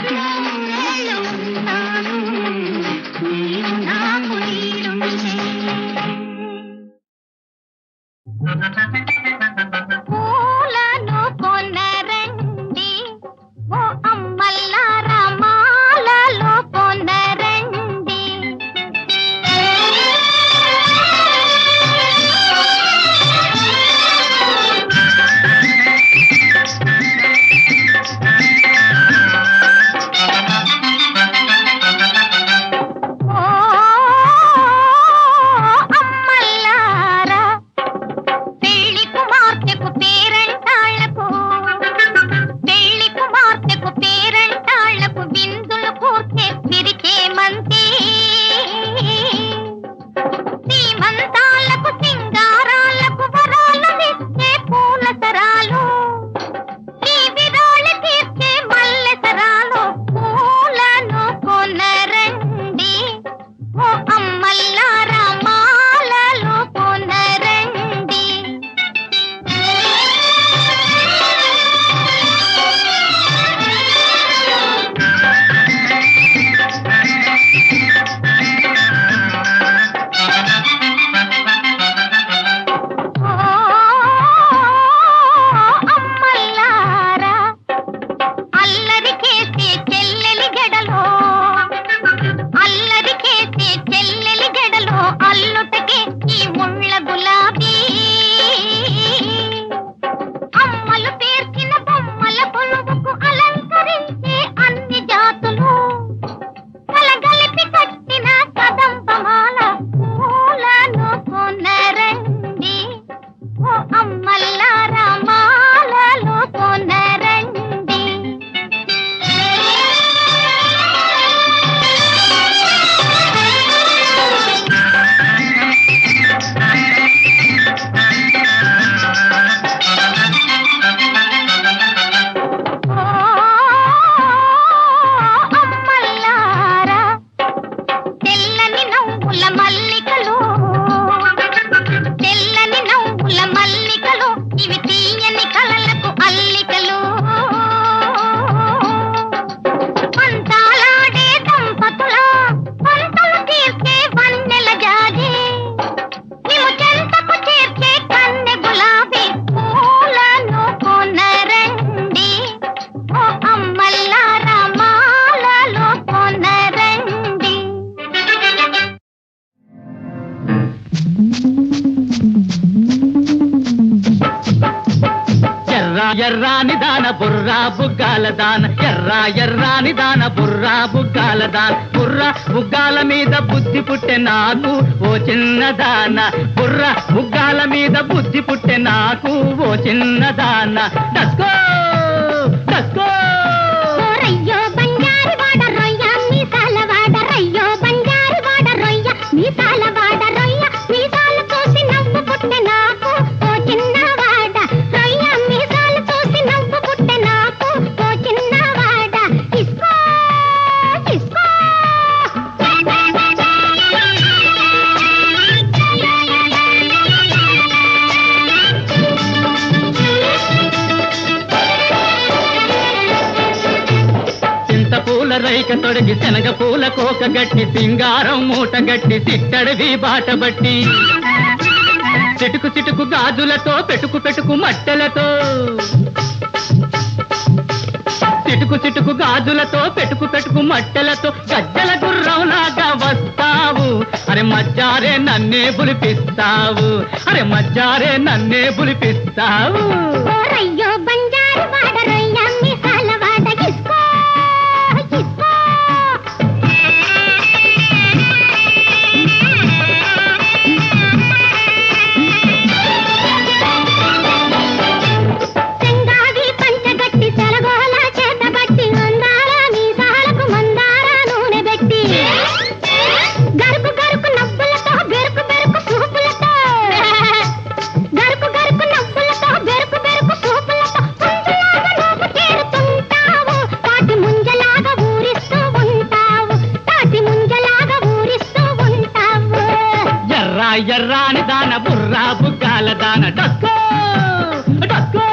నూరేళ్ళు ఉంటాను, నీవు నాకు నీడుంటే. పూలను కొనరండి ఓ అమ్మల్లారా, మాల ఎర్రాని దాన బుర్రా బుగ్గాల దాన ఎర్రాని దాన బుర్రా బుగ్గాల దాన బుర్రా బుగ్గాల మీద బుద్ధి పుట్టె నాకు ఓ చిన్నదాన బుర్రా బుగ్గాల మీద బుద్ధి పుట్టె నాకు ఓ చిన్నదాన డస్కో డస్కో రయ్యో బంగారు వాడ రొయ్య మీసాల వాడ రయ్యో బంగారు వాడ రొయ్య మీసాల వాడ రొయ్య మీసాలు చూసి నవ్వు పుట్టె నాకు ఓ చిన్నవాడ రొయ్య మీసాలు చూసి నవ్వు పుట్టె నాకు ఓ చిన్నవాడ ఇస్కో ఇస్కో పూల రైక తొడిగి శనగ పూల కోక గట్టి సింగారం మూట గట్టి సిట్టడివి బాట బట్టి చిటుకు చిటుకు గాజులతో పెటుకు పెటుకు మట్టెలతో చిటుకు చిటుకు గాజులతో పెటుకు పెటుకు మట్టెలతో గజ్జల గుర్రంలాగా వస్తావు అరే మజ్జారే నన్నే బులిపిస్తావు అరే మజ్జారే నన్నే బులిపిస్తావు రయ్యో బంగారు వాడ రొయ్య మీసాల వాడ ఇస్కో ఇస్కో చెంగావి పంచగట్టి సెలగోల చేతబట్టి అందాల మీసాలకు మందార నూనె పెట్టి గరుకు గరుకు నవ్వులతో బెరుకు బెరుకు చూపులతో గరుకు గరుకు నవ్వులతో బెరుకు బెరుకు చూపులతో ముంజలాగా నువ్వు చేరుతుంటావు తాటి ముంజలాగా ఊరిస్తూ ఉంటావు తాటి ముంజలాగా ఊరిస్తూ ఉంటావు ఎర్రాని దాన బుర్రా బుగ్గాల దాన డస్కో డస్కో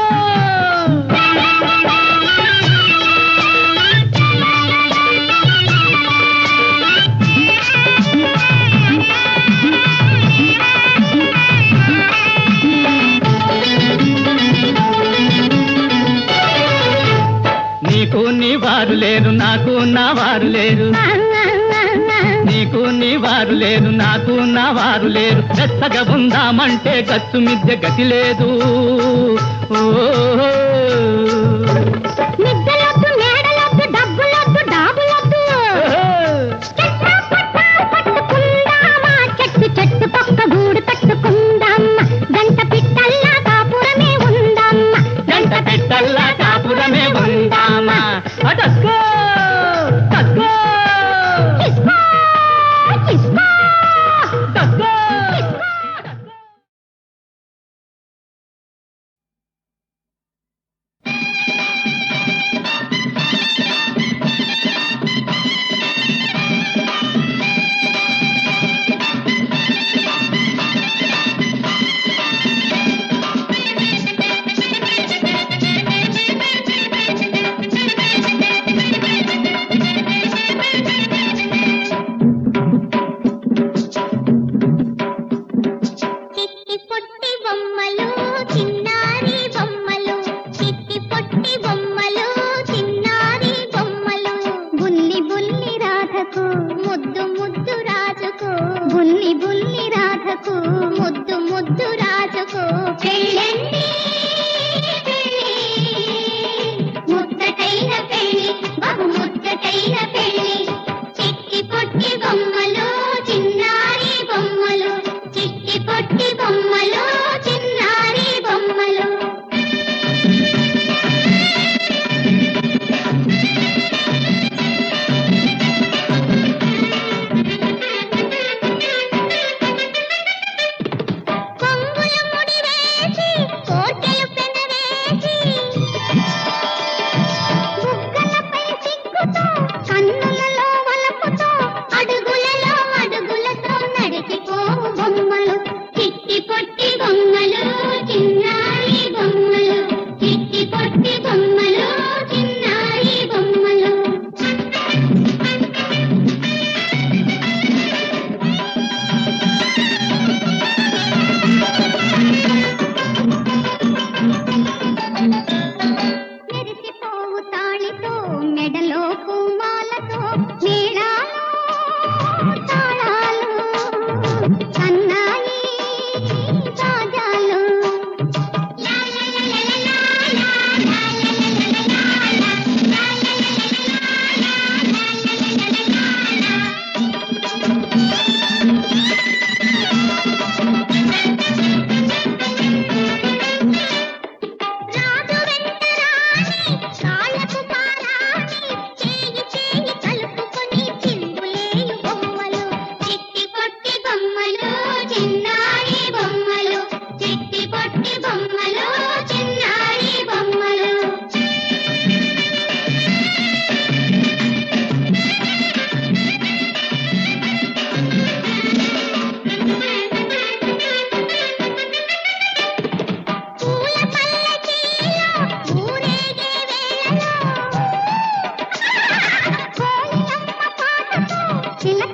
నీకు నీ వారు లేరు నాకు నా వారు లేరు నీకు నీ వారు లేరు నాకు నా వారు లేరు వెచ్చగా ఉందామంటే గచ్చు మిద్దె గతి లేదు ఓ నిద్దలొద్దు మేడలొద్దు డబ్బులొద్దు డాబులొద్దు పట్టుకుందామా చెట్టు చెట్టు పక్క గూడు కట్టుకుందామా గంట పిట్టల్లా కాపురమే ఉందామా గంట పెట్టల్లా కాపురమే ఉందామా డస్కో డస్కో ఇస్కో ఇస్కో డస్కో చిట్టి పొట్టి బొమ్మలు చిన్నారి బొమ్మలు చిట్టి పొట్టి బొమ్మలు చిన్నారి బొమ్మలు బుల్లి బుల్లి రాధకు ముద్దు ముద్దు రాజుకు బుల్లి బుల్లి రాధకు ముద్దు ముద్దు రాజుకు పెళ్ళండి ముద్దటైన పెళ్ళి బహు ముద్దటైన పెళ్ళి చిట్టి పొట్టి బొమ్మలు చిన్నారి బొమ్మలు చిట్టి పొట్టి బొమ్మలు చిన్నారి బొమ్మలు చిలక